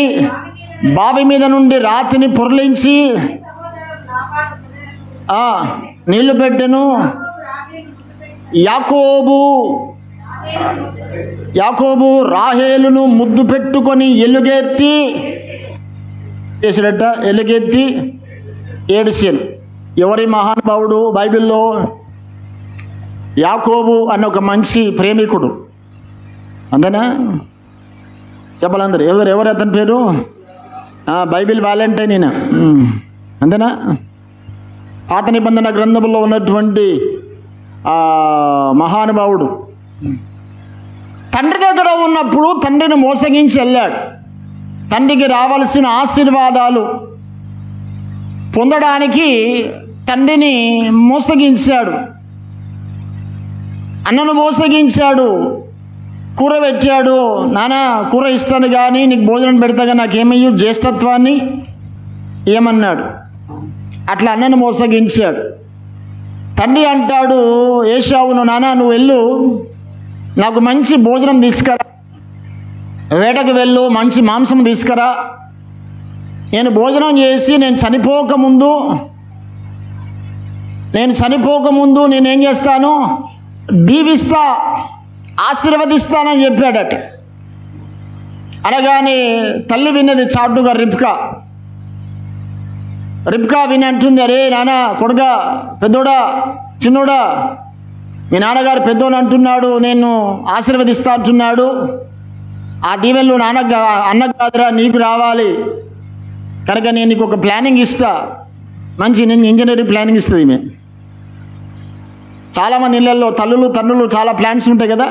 బావి మీద నుండి రాతిని పొర్లించి నీళ్లు పెట్టెను. యాకోబు రాహేలును ముద్దు పెట్టుకొని ఎలుగెత్తి చేసినట్ట, ఎలుగెత్తి ఏడిసాను. ఎవరి మహానుభావుడు? బైబిల్లో యాకోబు అన్న ఒక మంచి ప్రేమికుడు. అంతేనా? చెప్పాలందరూ. ఎవరు అతని పేరు? బైబిల్ వ్యాలంటైన్ ఈయన. అంతేనా? పాత నిబంధన గ్రంథంలో ఉన్నటువంటి మహానుభావుడు. తండ్రి దగ్గర ఉన్నప్పుడు తండ్రిని మోసగించి వెళ్ళాడు. తండ్రికి రావాల్సిన ఆశీర్వాదాలు పొందడానికి తండ్రిని మోసగించాడు, అన్నను మోసగించాడు. కూర పెట్టాడు, నానా కూర ఇస్తాను కానీ నీకు భోజనం పెడతాగా, నాకేమయ్యు జ్యేష్ఠత్వాన్ని ఏమన్నాడు. అట్లా అన్నను మోసగించాడు. తండ్రి అంటాడు ఏశావును, నానా నువ్వు వెళ్ళు, నాకు మంచి భోజనం తీసుకురా, వేటకు వెళ్ళు, మంచి మాంసం తీసుకురా, నేను భోజనం చేసి నేను చనిపోకముందు నేనేం చేస్తాను, దీవిస్తా, ఆశీర్వదిస్తానని చెప్పాడట. అనగానే తల్లి విన్నది చాటుగా. రిబ్కా విని అంటుంది, అరే నాన్న, కొడుగా, పెద్దోడా, చిన్నోడా, మీ నాన్నగారు పెద్దోడు అంటున్నాడు, నేను ఆశీర్వదిస్తా అంటున్నాడు, ఆ దీవెనలు అన్నకు కాదురా, నీకు రావాలి, కనుక నేను నీకు ఒక ప్లానింగ్ ఇస్తా, మంచి ఇంజనీరింగ్ ప్లానింగ్ ఇస్తుంది ఈమె. చాలామంది ఇళ్ళల్లో తండ్రులు చాలా ప్లాన్స్ ఉంటాయి కదా,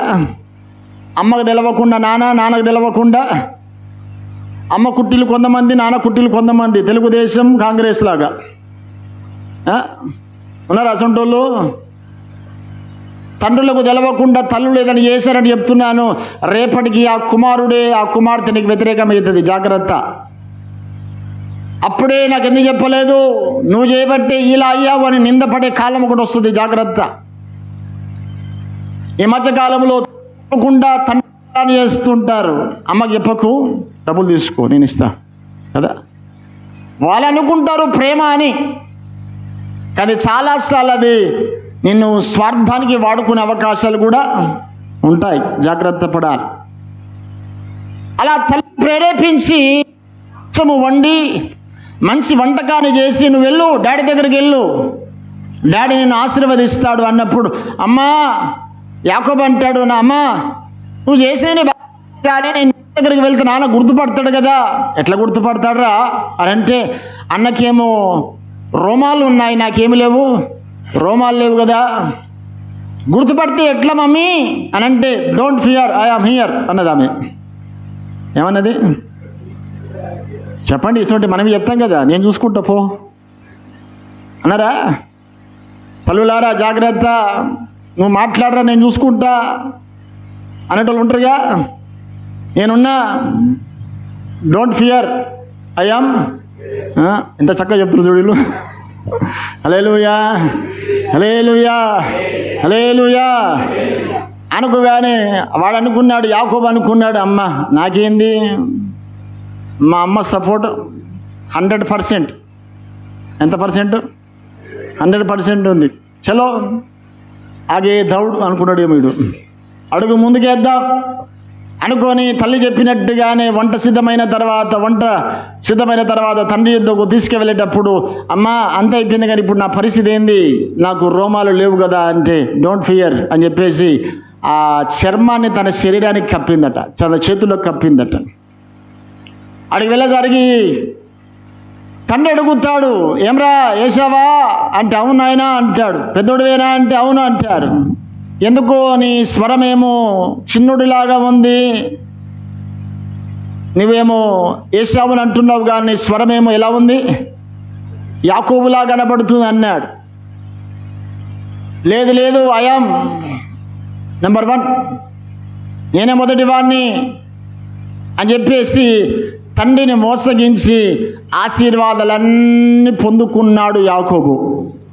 అమ్మకు తెలవకుండా, నాన్నకు తెలవకుండా, అమ్మ కుట్టిలు కొంతమంది, నాన్న కుట్టిలు కొంతమంది, తెలుగుదేశం కాంగ్రెస్ లాగా ఉన్నారు అసంటోళ్ళు. తండ్రులకు తెలవకుండా తల్లులు ఏదైనా చేశారని చెప్తున్నాను. రేపటికి ఆ కుమార్తె నీకు వ్యతిరేకమవుతుంది, జాగ్రత్త. అప్పుడే నాకు ఎందుకు చెప్పలేదు, నువ్వు చేయబట్టే ఇలా అయ్యావు అని నిందపడే కాలం ఒకటి వస్తుంది, జాగ్రత్త. ఈ మధ్య కాలంలో తప్పకుండా తండ్రి చేస్తుంటారు, అమ్మకి చెప్పకు, డబ్బులు తీసుకో, నేను ఇస్తా కదా. వాళ్ళు అనుకుంటారు ప్రేమ అని, కానీ చాలాసార్లు అది నిన్ను స్వార్థానికి వాడుకునే అవకాశాలు కూడా ఉంటాయి, జాగ్రత్త పడాలి. అలా తల్లి ప్రేరేపించి వండి మంచి వంటకాన్ని చేసి, నువ్వు వెళ్ళు, డాడీ దగ్గరికి వెళ్ళు, డాడీ నిన్ను ఆశీర్వదిస్తాడు అన్నప్పుడు, అమ్మా, యాకోబు అంటాడు, నా అమ్మ, నువ్వు చేసిన కానీ నేను దగ్గరికి వెళ్తే నాన్న గుర్తుపడతాడు కదా. ఎట్లా గుర్తుపడతాడురా అని అంటే, అన్నకేమో రోమాలు ఉన్నాయి, నాకేమి లేవు, రోమాలు లేవు కదా, గుర్తుపడితే ఎట్లా మమ్మీ అని అంటే, don't fear, I am here అన్నది ఆమె. ఏమన్నది చెప్పండి, ఇటువంటి మనం చెప్తాం కదా, నేను చూసుకుంటా పో అన్నారా? తల్లులారా జాగ్రత్త, నువ్వు మాట్లాడరా, నేను చూసుకుంటా అనేటోళ్ళు ఉంటారుగా. నేనున్నా, డోంట్ ఫియర్, ఐ యామ్. ఎంత చక్కగా చెప్తారు చూడీలు. హల్లెలూయా, హల్లెలూయా, హల్లెలూయా అనుకోగానే వాడు అనుకున్నాడు, యాకోబు అనుకున్నాడు, అమ్మ నాకేంది, మా అమ్మ సపోర్ట్ 100%. ఎంత పర్సెంట్? 100% ఉంది. చలో ఆగే దౌడు అనుకున్నాడు ఏమీడు, అడుగు ముందుకేద్దాం అనుకొని తల్లి చెప్పినట్టుగానే వంట సిద్ధమైన తర్వాత తండ్రి యుద్ధకు తీసుకువెళ్ళేటప్పుడు, అమ్మ అంత అయిపోయింది కానీ ఇప్పుడు నా పరిస్థితి ఏంది, నాకు రోమాలు లేవు కదా అంటే, డోంట్ ఫియర్ అని చెప్పేసి ఆ చర్మాన్ని తన శరీరానికి కప్పిందట, తన చేతులకు కప్పిందట. అడిగి వెళ్ళేసరికి తండ్రి అడుగుతాడు, ఏమ్రా ఏసావా అంటే, అవును ఆయన అంటాడు. పెద్దోడువేనా అంటే, అవును అంటారు. ఎందుకో నీ స్వరమేమో చిన్నుడిలాగా ఉంది, నువ్వేమో ఏసావుని అంటున్నావు కానీ నీ స్వరమేమో ఎలా ఉంది, యాకోబులా కనబడుతుంది అన్నాడు. లేదు ఐయామ్ నెంబర్ 1, నేనే మొదటి వాడిని అని చెప్పేసి తండ్రిని మోసగించి ఆశీర్వాదాలన్నీ పొందుకున్నాడు యాకోబు.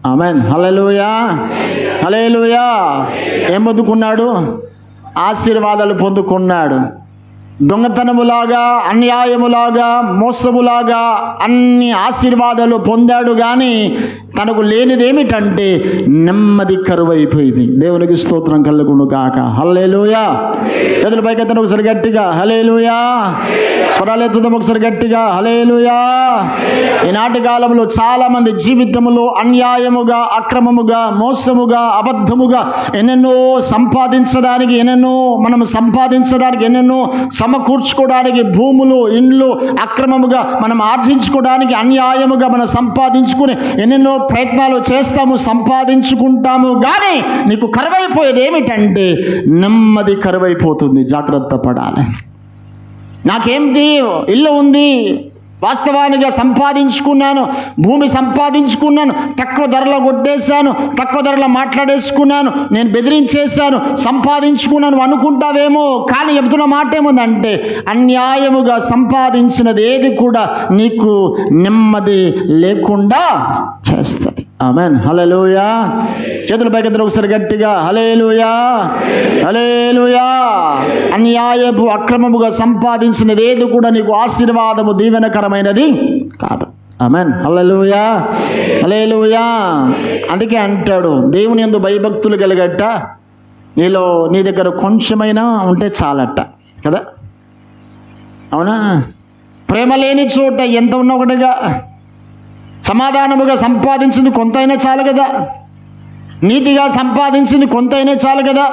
ఆమేన్, హల్లెలూయా, హల్లెలూయా. ఏం పొందుకున్నాడు? ఆశీర్వాదాలు పొందుకున్నాడు. దొంగతనములాగా, అన్యాయములాగా, మోసములాగా అన్ని ఆశీర్వాదాలు పొందాడు, కానీ తనకు లేనిదేమిటంటే నెమ్మది కరువైపోయింది. దేవునికి స్తోత్రం కలుగును గాక. హల్లెలూయా. చేతుల పైకెత్తండి ఒకసారి గట్టిగా, హల్లెలూయా. స్వరాలు ఎత్తుదాం ఒకసారి గట్టిగా, హల్లెలూయా. ఈనాటి కాలంలో చాలా మంది జీవితంలో అన్యాయముగా, అక్రమముగా, మోసముగా, అబద్ధముగా ఎన్నెన్నో సంపాదించడానికి ఎన్నెన్నో సమకూర్చుకోవడానికి, భూములు, ఇండ్లు అక్రమముగా మనం ఆర్జించుకోవడానికి, అన్యాయముగా మనం సంపాదించుకుని ఎన్నెన్నో ప్రయత్నాలు చేస్తాము, సంపాదించుకుంటాము, కానీ నీకు కరువైపోయేది ఏమిటంటే నెమ్మది కరువైపోతుంది. జాగ్రత్త పడాలి. నాకేంటి, ఇల్లు ఉంది, వాస్తవానిగా సంపాదించుకున్నాను, భూమి సంపాదించుకున్నాను, తక్కువ ధరలో కొట్టేశాను, తక్కువ ధరలో మాట్లాడేసుకున్నాను, నేను బెదిరించేశాను, సంపాదించుకున్నాను అనుకుంటావేమో, కానీ చెబుతున్న మాట ఏముందంటే అన్యాయముగా సంపాదించినది ఏది కూడా నీకు నెమ్మది లేకుండా చేస్తుంది. ఆమెన్. హల్లెలూయా. చేతుల పైకెత్తు ఒకసారి గట్టిగా. హల్లెలూయా, హల్లెలూయా. అన్యాయపు అక్రమముగా సంపాదించినది ఏది కూడా నీకు ఆశీర్వాదము దీవెనకరమైనది కాదు. ఆమెన్. హల్లెలూయా, హల్లెలూయా. అందుకే అంటాడు, దేవుని యందు భయభక్తులు కలిగట్ట నీ దగ్గర కొంచెమైనా ఉంటే చాలట కదా. అవునా? ప్రేమ లేని చోట ఎంత ఉన్నా ఒకటిగా, సమాధానముగా సంపాదించింది కొంతైనా చాలు కదా, నీతిగా సంపాదించింది కొంతైనా చాలు కదా.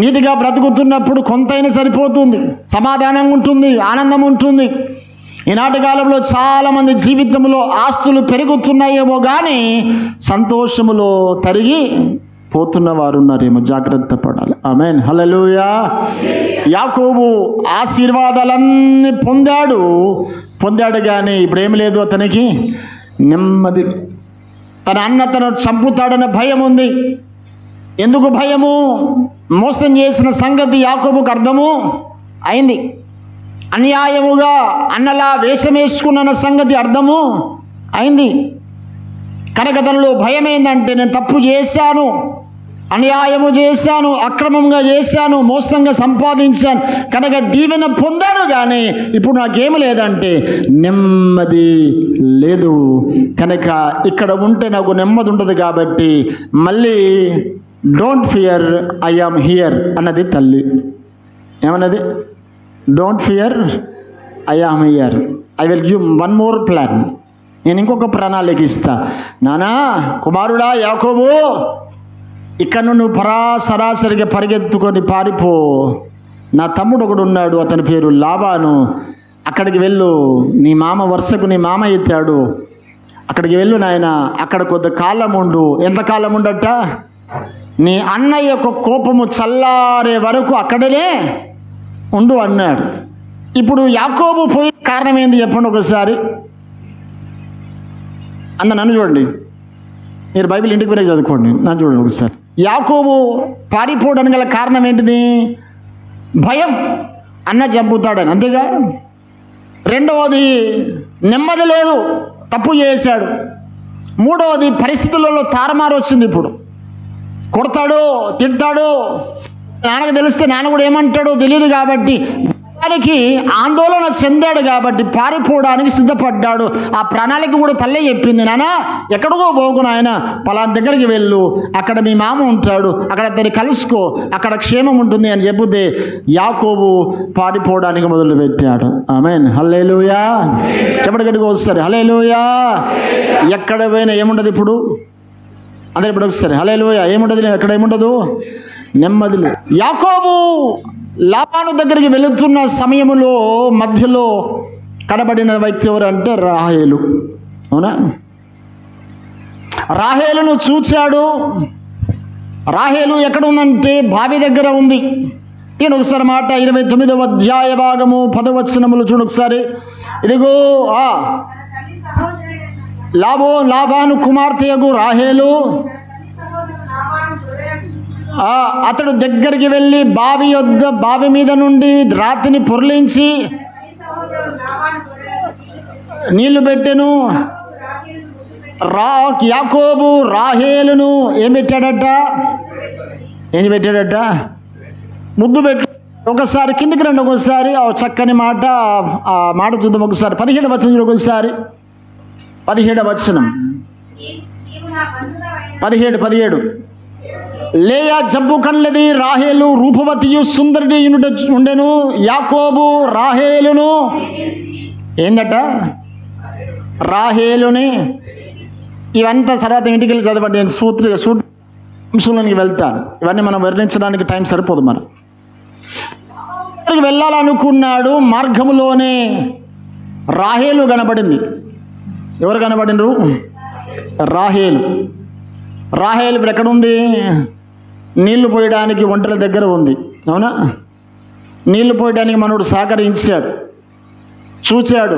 నీతిగా బ్రతుకుతున్నప్పుడు కొంతైనా సరిపోతుంది, సమాధానం ఉంటుంది, ఆనందం ఉంటుంది. ఈనాటి కాలంలో చాలామంది జీవితంలో ఆస్తులు పెరుగుతున్నాయేమో కానీ సంతోషములో తరిగి పోతున్న వారు ఉన్నారేమో, జాగ్రత్త పడాలి. ఆమేన్. హల్లెలూయా. యాకోబు ఆశీర్వాదాలన్నీ పొందాడు కానీ ఇప్పుడు ఏమి లేదు అతనికి, నెమ్మది. తన అన్న తను చంపుతాడనే భయం ఉంది. ఎందుకు భయము? మోసం చేసిన సంగతి యాకోబుకు అర్థము అయింది. అన్యాయముగా అన్నలా వేషం వేసుకున్న సంగతి అర్థము అయింది. కనుక తనలో భయం ఏంటంటే, నేను తప్పు చేశాను, అన్యాయము చేశాను, అక్రమంగా చేశాను, మోసంగా సంపాదించాను, కనుక దీవెన పొందాను కానీ ఇప్పుడు నాకేమి లేదంటే నెమ్మది లేదు. కనుక ఇక్కడ ఉంటే నాకు నెమ్మది ఉండదు కాబట్టి మళ్ళీ don't fear, I am here అన్నది తల్లి. ఏమన్నది? Don't fear, I am here, I will give one more plan. నేను ఇంకొక ప్రణాళిక ఇస్తా. నానా కుమారుడా యాకోబు, ఇక్కడ నువ్వు సరాసరిగా పరిగెత్తుకొని పారిపో. నా తమ్ముడు ఒకడు ఉన్నాడు, అతని పేరు లాబాను. అక్కడికి వెళ్ళు, నీ మామ వరుసకు నీ మామ ఎత్తాడు, అక్కడికి వెళ్ళు నాయన. అక్కడ కొద్ది కాలం ఉండు. ఎంతకాలం ఉండట? నీ అన్నయ్య యొక్క కోపము చల్లారే వరకు అక్కడనే ఉండు అన్నాడు. ఇప్పుడు యాకోబు పోయిన కారణం ఏంది చెప్పండి ఒకసారి. నన్ను చూడండి, మీరు బైబిల్ ఇంటికి పోయి చదువుకోండి, నన్ను చూడండి ఒకసారి. యాకోబు పారిపోవడానికి గల కారణం ఏంటిది? భయం, అన్న చంపుతాడని, అంతేగా. రెండవది నెమ్మది లేదు, తప్పు చేశాడు. మూడవది పరిస్థితులలో తారుమారు వచ్చింది. ఇప్పుడు కొడతాడు, తిడతాడు. నాన్నకు తెలిస్తే నాన్న కూడా ఏమంటాడో తెలియదు కాబట్టి దానికి ఆందోళన చెందాడు కాబట్టి పారిపోవడానికి సిద్ధపడ్డాడు. ఆ ప్రణాళిక కూడా తల్లే చెప్పింది, నాన్న ఎక్కడికో పోకు నాయన, పలానా దగ్గరికి వెళ్ళు, అక్కడ మీ మామ ఉంటాడు, అక్కడ అతన్ని కలుసుకో, అక్కడ క్షేమం ఉంటుంది అని చెబితే యాకోబు పారిపోవడానికి మొదలుపెట్టాడు. ఆమేన్. హల్లెలూయా. చెప్పండి గట్టిగా వస్తారు. హల్లెలూయా. ఎక్కడ పోయినా ఏముండదు ఇప్పుడు, అందరు ఇప్పుడు వస్తారు. హల్లెలూయా. ఏముండదు, ఎక్కడ ఏముండదు, నెమ్మది లేదు. యాకోబు లాబాను దగ్గరికి వెళుతున్న సమయంలో మధ్యలో కనబడిన వ్యక్తి ఎవరు అంటే రాహేలు. అవునా? రాహేలును చూచాడు. రాహేలు ఎక్కడ ఉందంటే బావి దగ్గర ఉంది. నేను ఒకసారి మాట 29వ అధ్యాయ భాగము 10వ వచనములు చూడు ఒకసారి. ఇదిగో లాబాను కుమార్తెయగు రాహేలు అతడు దగ్గరికి వెళ్ళి బావి మీద నుండి రాతిని పొర్లించి నీళ్లు పెట్టెను. యాకోబు రాహేలును ఏం పెట్టాడట? ముద్దు పెట్టు. ఒకసారి కిందికి రండి, ఒకసారి ఆ చక్కని మాట, ఆ మాట చూద్దాం ఒకసారి. 17వ వచనం ఒకసారి. 17వ వచనం 17 లేయా జబ్బు కళ్ళది, రాహేలు రూపవతియు సుందరుడి ఉండెను. యాకోబు రాహేలును ఏందట? రాహేలుని. ఇవంతా తర్వాత ఇంటికి వెళ్ళి చదవండి. నేను సూత్రంలోనికి వెళ్తాను. ఇవన్నీ మనం వర్ణించడానికి టైం సరిపోదు. మనం వెళ్ళాలనుకున్నాడు. మార్గములోనే రాహేలు కనబడింది. ఎవరు కనబడినరు? రాహేలు. రాహేలు ఇప్పుడు ఎక్కడుంది? నీళ్లు పోయడానికి ఒంటల దగ్గర ఉంది. అవునా? నీళ్లు పోయడానికి మనోడు సహకరించాడు, చూచాడు.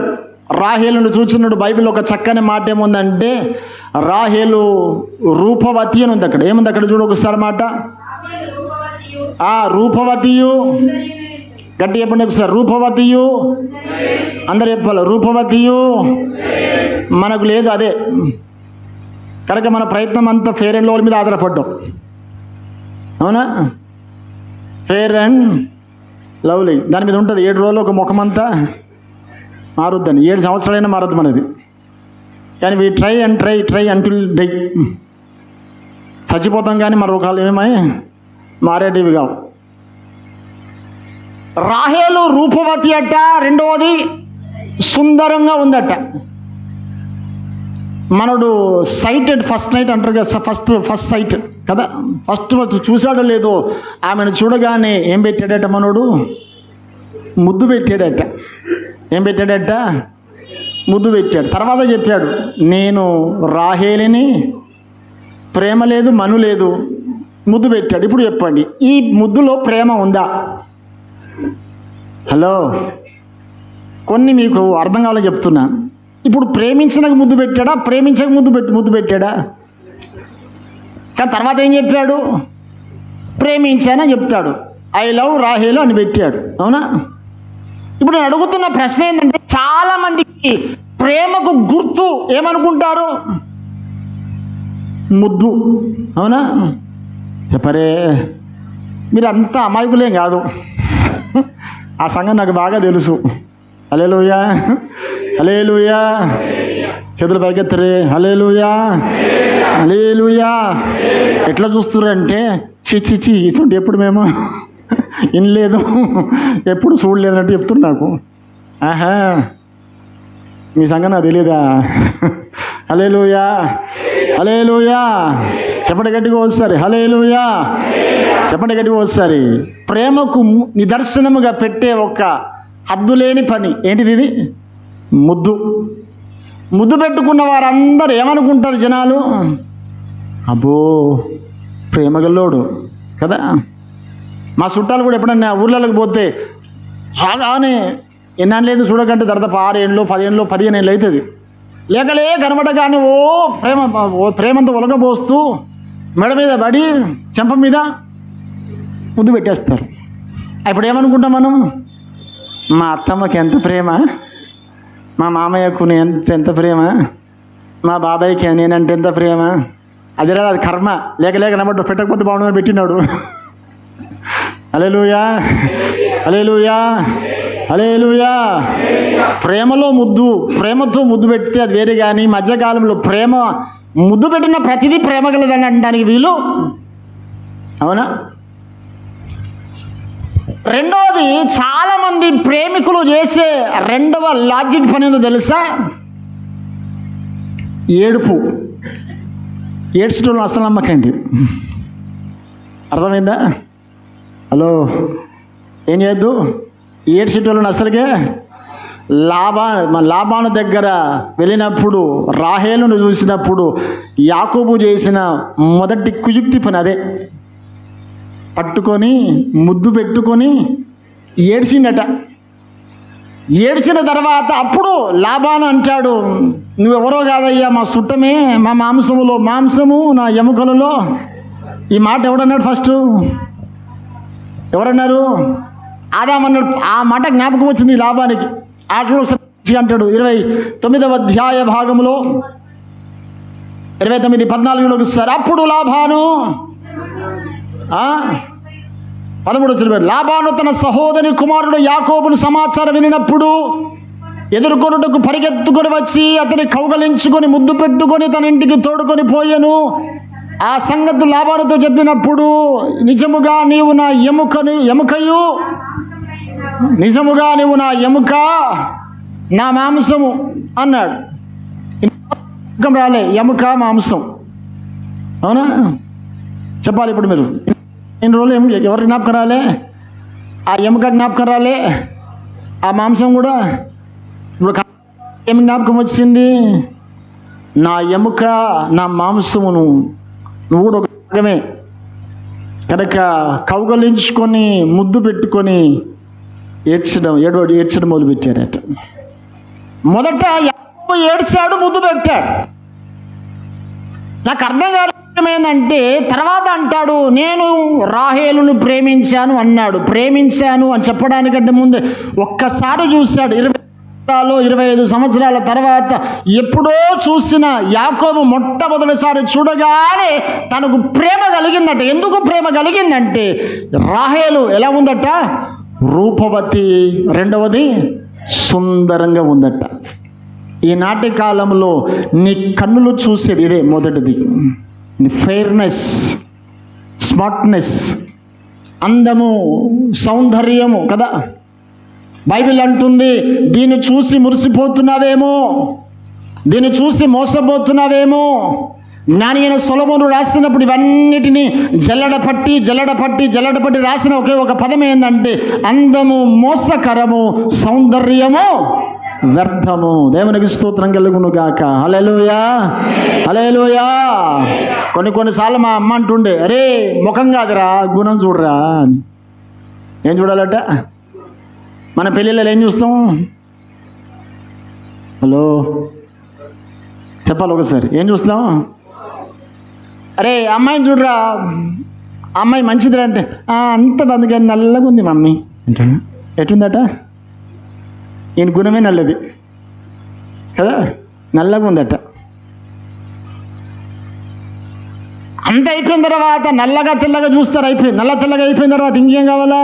రాహేలును చూచినాడు. బైబిల్ ఒక చక్కని మాట ఏముందంటే రాహేలు రూపవతి అని ఉంది. అక్కడ ఏముంది? అక్కడ చూడు ఒకసారి మాట. రూపవతియు. గట్టి చెప్పండి ఒకసారి. రూపవతియు. అందరు చెప్పాలి. రూపవతియు మనకు లేదు. అదే కనుక మన ప్రయత్నం అంతా ఫెయిర్ అండ్ లవ్లీ మీద ఆధారపడ్డాం. అవునా? ఫెయిర్ అండ్ లవ్లీ దాని మీద ఉంటుంది. 7 రోజులు ఒక ముఖమంతా మారుద్దని, 7 సంవత్సరాలైనా మారద్దు మనది. కానీ వీ ట్రై అంటిల్ డై. చచ్చిపోతాం కానీ మన రూపాలు ఏమై మారేటివి కావు. రాహేలు రూపవతి అట్ట, రెండవది సుందరంగా ఉందట. మనడు సైటెడ్ ఫస్ట్ నైట్ అంటారు కదా, ఫస్ట్ సైట్ కదా, ఫస్ట్ చూశాడో లేదో ఆమెను చూడగానే ఏం పెట్టాడట మనోడు? ముద్దు పెట్టాడట. ఏం పెట్టాడట? ముద్దు పెట్టాడు. తర్వాత చెప్పాడు, నేను రాహేలిని, ప్రేమ లేదు మను లేదు, ముద్దు పెట్టాడు. ఇప్పుడు చెప్పండి, ఈ ముద్దులో ప్రేమ ఉందా? హలో, కొన్ని మీకు అర్థం కావాలని చెప్తున్నా. ఇప్పుడు ప్రేమించడానికి ముద్దు పెట్టాడా, ప్రేమించక ముద్దు పెట్టాడా? కానీ తర్వాత ఏం చెప్పాడు? ప్రేమించానని చెప్తాడు. ఐ లవ్ రాహేలు అని పెట్టాడు. అవునా? ఇప్పుడు నేను అడుగుతున్న ప్రశ్న ఏంటంటే, చాలామందికి ప్రేమకు గుర్తు ఏమనుకుంటారు? ముద్దు. అవునా? చెప్పరే, మీరు అంతా అమాయకులేం కాదు. ఆ సంగతి నాకు బాగా తెలుసు. హల్లెలూయా, హల్లెలూయా. చేతులు పైకెత్తరే. హల్లెలూయా, హల్లెలూయా. ఎట్లా చూస్తున్నారంటే, చి ఇటువంటి ఎప్పుడు మేము వినలేదు, ఎప్పుడు చూడలేదు అంటే చెప్తున్నారు నాకు. ఆహా, మీ సంగతి నాకు తెలియదా? హల్లెలూయా, హల్లెలూయా. చెప్పండి గట్టిగా వస్తారు. హల్లెలూయా, చెప్పండి గట్టిగా వస్తారు. ప్రేమకు నిదర్శనముగా పెట్టే ఒక హద్దులేని పని ఏంటిది? ఇది ముద్దు. ముద్దు పెట్టుకున్న వారందరూ ఏమనుకుంటారు జనాలు? అబ్బో, ప్రేమగల్లోడు కదా. మా చుట్టాలు కూడా ఎప్పుడన్నా ఊర్లలోకి పోతే రాగానే ఎన్నాళ్ళు లేదు చూడకంటే తర్వాత 6 ఏళ్ళు 10 ఏళ్ళు 15 ఏళ్ళు అవుతుంది. లేకలే కనబడగానే ప్రేమంతా ఒలగబోస్తూ మెడ మీద పడి చెంప మీద ముద్దు పెట్టేస్తారు. ఇప్పుడు ఏమనుకుంటాం మనం? మా అత్తమ్మకి ఎంత ప్రేమ, మా మామయ్యకు ఎంత ప్రేమ, మా బాబాయ్కి నేనంటే ఎంత ప్రేమ. అది రాదు, అది కర్మ. లేక నమ్మట్టు పెట్టకపోతే బాగుండదని పెట్టినాడు. హల్లెలూయా, హల్లెలూయా, హల్లెలూయా. ప్రేమలో ముద్దు, ప్రేమతో ముద్దు పెడితే అది వేరే. కానీ మధ్యకాలంలో ప్రేమ ముద్దు పెట్టిన ప్రతిదీ ప్రేమ కలదని అనడానికి వీలు. అవునా? రెండవది, చాలామంది ప్రేమికులు చేసే రెండవ లాజిక్ పని ఏందో తెలుసా? ఏడుపు. ఏడ్చడం అసలు నమ్మకండి. అర్థమైందా? హలో, ఏం చేయొద్దు. ఏడ్చేటోళ్ళని అసలుకే లాబాను దగ్గర వెళ్ళినప్పుడు రాహేలును చూసినప్పుడు యాకోబు చేసిన మొదటి కుయుక్తి పని అదే. పట్టుకొని ముద్దు పెట్టుకొని ఏడ్చిండట. ఏడ్చిన తర్వాత అప్పుడు లాబాను అంటాడు, నువ్వెవరో కాదయ్యా, మా చుట్టమే, మా మాంసములో మాంసము, నా ఎముకలలో. ఈ మాట ఎవడన్నాడు? ఫస్ట్ ఎవరన్నారు? ఆదామన్నాడు. ఆ మాట జ్ఞాపకం వచ్చింది లాబానికి. ఆ చూడ అంటాడు 29వ అధ్యాయ భాగంలో 29:14 ఒకసారి. అప్పుడు లాబాను 13 వచ్చిన లాబాను తన సహోదరి కుమారుడు యాకోబును సమాచారం వినినప్పుడు ఎదుర్కొనుటకు పరిగెత్తుకొని వచ్చి అతని కౌగలించుకొని ముద్దు పెట్టుకొని తన ఇంటికి తోడుకొని పోయాను. ఆ సంగతి లాబానుతో చెప్పినప్పుడు, నిజముగా నీవు నా ఎముకయు, నిజముగా నీవు నా ఎముక, నా మాంసము అన్నాడు. రాలే, ఎముక మాంసం. అవునా? చెప్పాలి ఇప్పుడు మీరు. ఎన్ని రోజులు ఎవరు జ్ఞాపకం రాలే? ఆ ఎముక జ్ఞాపకం రాలే, ఆ మాంసం కూడా. ఇప్పుడు ఏమి జ్ఞాపకం వచ్చింది? నా ఎముక, నా మాంసమును, నువ్వు కూడా ఒక భాగమే. కనుక కౌగలించుకొని ముద్దు పెట్టుకొని ఏడ్చడం మొదలుపెట్టారట. మొదట యాకోబు ఏడ్చాడు, ముద్దు పెట్టాడు. నాకు అర్థం కాదు ఏంటంటే, తర్వాత అంటాడు నేను రాహేలును ప్రేమించాను అన్నాడు. ప్రేమించాను అని చెప్పడానికంటే ముందే ఒక్కసారి చూశాడు. 25 సంవత్సరాల తర్వాత ఎప్పుడో చూసిన యాకోబు మొట్టమొదటిసారి చూడగానే తనకు ప్రేమ కలిగిందట. ఎందుకు ప్రేమ కలిగిందంటే రాహేలు ఎలా ఉందట? రూపవతి, రెండవది సుందరంగా ఉందట. ఈనాటి కాలంలో నీ కన్నులు చూసేది ఇదే. మొదటిది నీ ఫెయిర్నెస్, స్మార్ట్నెస్, అందము, సౌందర్యము కదా. బైబిల్ అంటుంది దీన్ని చూసి మురిసిపోతున్నావేమో, దీన్ని చూసి మోసపోతున్నావేమో. జ్ఞాని అయిన సొలొమోను రాసినప్పుడు ఇవన్నిటినీ జల్లడపట్టి రాసిన ఒకే ఒక పదం ఏంటంటే అందము మోసకరము, సౌందర్యము వ్యర్థము. దేవునికి స్తోత్రం కలుగును గాక. హల్లెలూయా, హల్లెలూయా. కొన్నిసార్లు మా అమ్మ అంటుండే, అరే ముఖం కాదురా గుణం చూడరా అని. ఏం చూడాలట? మన పెళ్ళిళ్ళలో ఏం చూస్తాం? హలో చెప్పాలి ఒకసారి. ఏం చూస్తాం? అరే అమ్మాయిని చూడరా, అమ్మాయి మంచిదిరా అంటే అంత బంధుగా నల్లగా ఉంది మమ్మీ అంటాను. ఎటుందట? ఈయన గుణమే నల్లది కదా, నల్లగా ఉందట. అంత అయిపోయిన తర్వాత నల్లగా తెల్లగా చూస్తారు. అయిపోయింది, నల్ల తెల్లగా అయిపోయిన తర్వాత ఇంకేం కావాలా?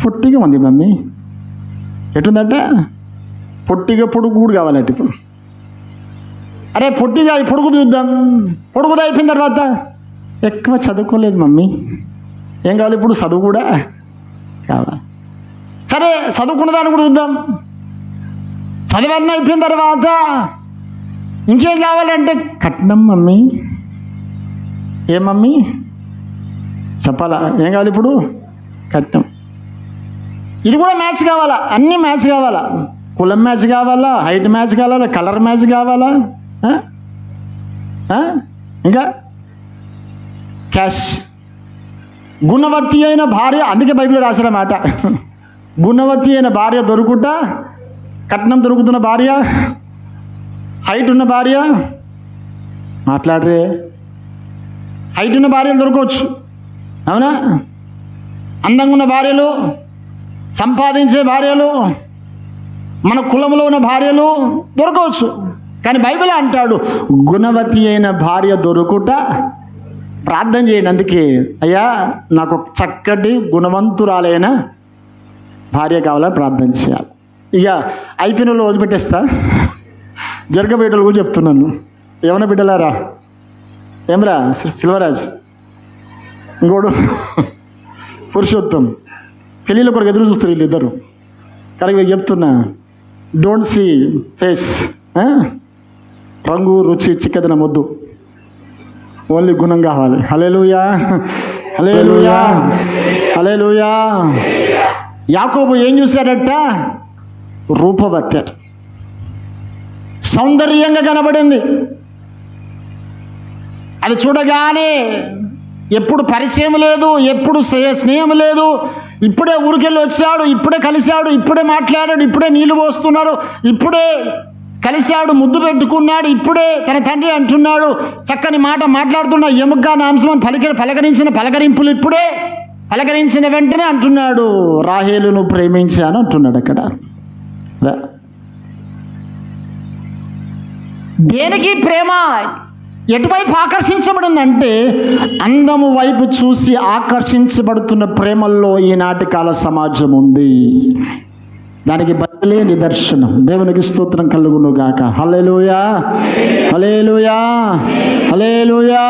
పొట్టిగా ఉంది మమ్మీ. ఎటుందట? పొట్టిగా పొడుగు కూడా కావాలట. ఇప్పుడు అరే పొట్టిగా పొడుగు చూద్దాం. పొడుగుది అయిపోయిన తర్వాత ఎక్కువ చదువుకోలేదు మమ్మీ, ఏం కావాలి ఇప్పుడు? చదువు కూడా కావాలి. సరే చదువుకున్న దాన్ని కూడా చూద్దాం. చదువన్నీ అయిపోయిన తర్వాత ఇంకేం కావాలంటే కట్నం మమ్మీ. ఏ మమ్మీ చెప్పాలా? ఏం కావాలి ఇప్పుడు? కట్నం. ఇది కూడా మ్యాచ్ కావాలా? అన్నీ మ్యాచ్ కావాలా? కులం మ్యాచ్ కావాలా, హైట్ మ్యాచ్ కావాలా, కలర్ మ్యాచ్ కావాలా, ఇంకా క్యాష్. గుణవతి అయిన భార్య, అందుకే బైబిల్లో రాసిన మాట, గుణవతి అయిన భార్య దొరుకుట, కట్నం దొరుకుతున్న భార్య, హైట్ ఉన్న భార్య. మాట్లాడరే, హైట్ ఉన్న భార్యలు దొరకవచ్చు, అవునా? అందంగా ఉన్న భార్యలు, సంపాదించే భార్యలు, మన కులంలో ఉన్న భార్యలు దొరకవచ్చు. కానీ బైబిల్ అంటాడు గుణవతి అయిన భార్య దొరుకుట. ప్రార్థన చేయండి. అందుకే అయ్యా నాకు ఒక చక్కటి గుణవంతురాలైన భార్య కావాలని ప్రార్థన చేయాలి. ఇక అయిపోయిన వాళ్ళు వదిలిపెట్టేస్తా, జరగబేటలు కూడా చెప్తున్నాను. ఏమన్నా బిడ్డలారా? ఏమరా సిల్వరాజ్, ఇంకోడు పురుషోత్తం, పెళ్ళిళ్ళ కొరకు ఎదురు చూస్తారు వీళ్ళిద్దరు. కరెక్ట్గా చెప్తున్నా, డోంట్ సీ ఫేస్, రంగు రుచి చిక్కదన మొద్దు, ఓన్లీ గుణం కావాలి. హల్లెలూయా, హల్లెలూయా, హల్లెలూయా. యాకోబు ఏం చూశాడట? రూపవతి, సౌందర్యంగా కనబడింది. అది చూడగానే ఎప్పుడు పరిచయం లేదు, ఎప్పుడు స్నేహం లేదు. ఇప్పుడే ఊరికెళ్ళి వచ్చాడు, ఇప్పుడే కలిశాడు, ఇప్పుడే మాట్లాడాడు, ఇప్పుడే నీళ్లు పోస్తున్నారు, ఇప్పుడే కలిశాడు, ముద్దు పెట్టుకున్నాడు, ఇప్పుడే తన తండ్రి అంటున్నాడు, చక్కని మాట మాట్లాడుతున్న ఎముక నాంశమని పలకరించిన పలకరింపులు ఇప్పుడే పలకరించిన వెంటనే అంటున్నాడు రాహేలును ప్రేమించాను అంటున్నాడు. అక్కడ దేనికి ప్రేమ ఎటువైపు ఆకర్షించబడిందంటే అందము వైపు చూసి ఆకర్షించబడుతున్న ప్రేమల్లో ఈనాటి కాల సమాజం ఉంది. దానికి బైబిలే నిదర్శనం. దేవునికి స్తోత్రం కలుగును గాక. హల్లెలూయా, హల్లెలూయా, హల్లెలూయా.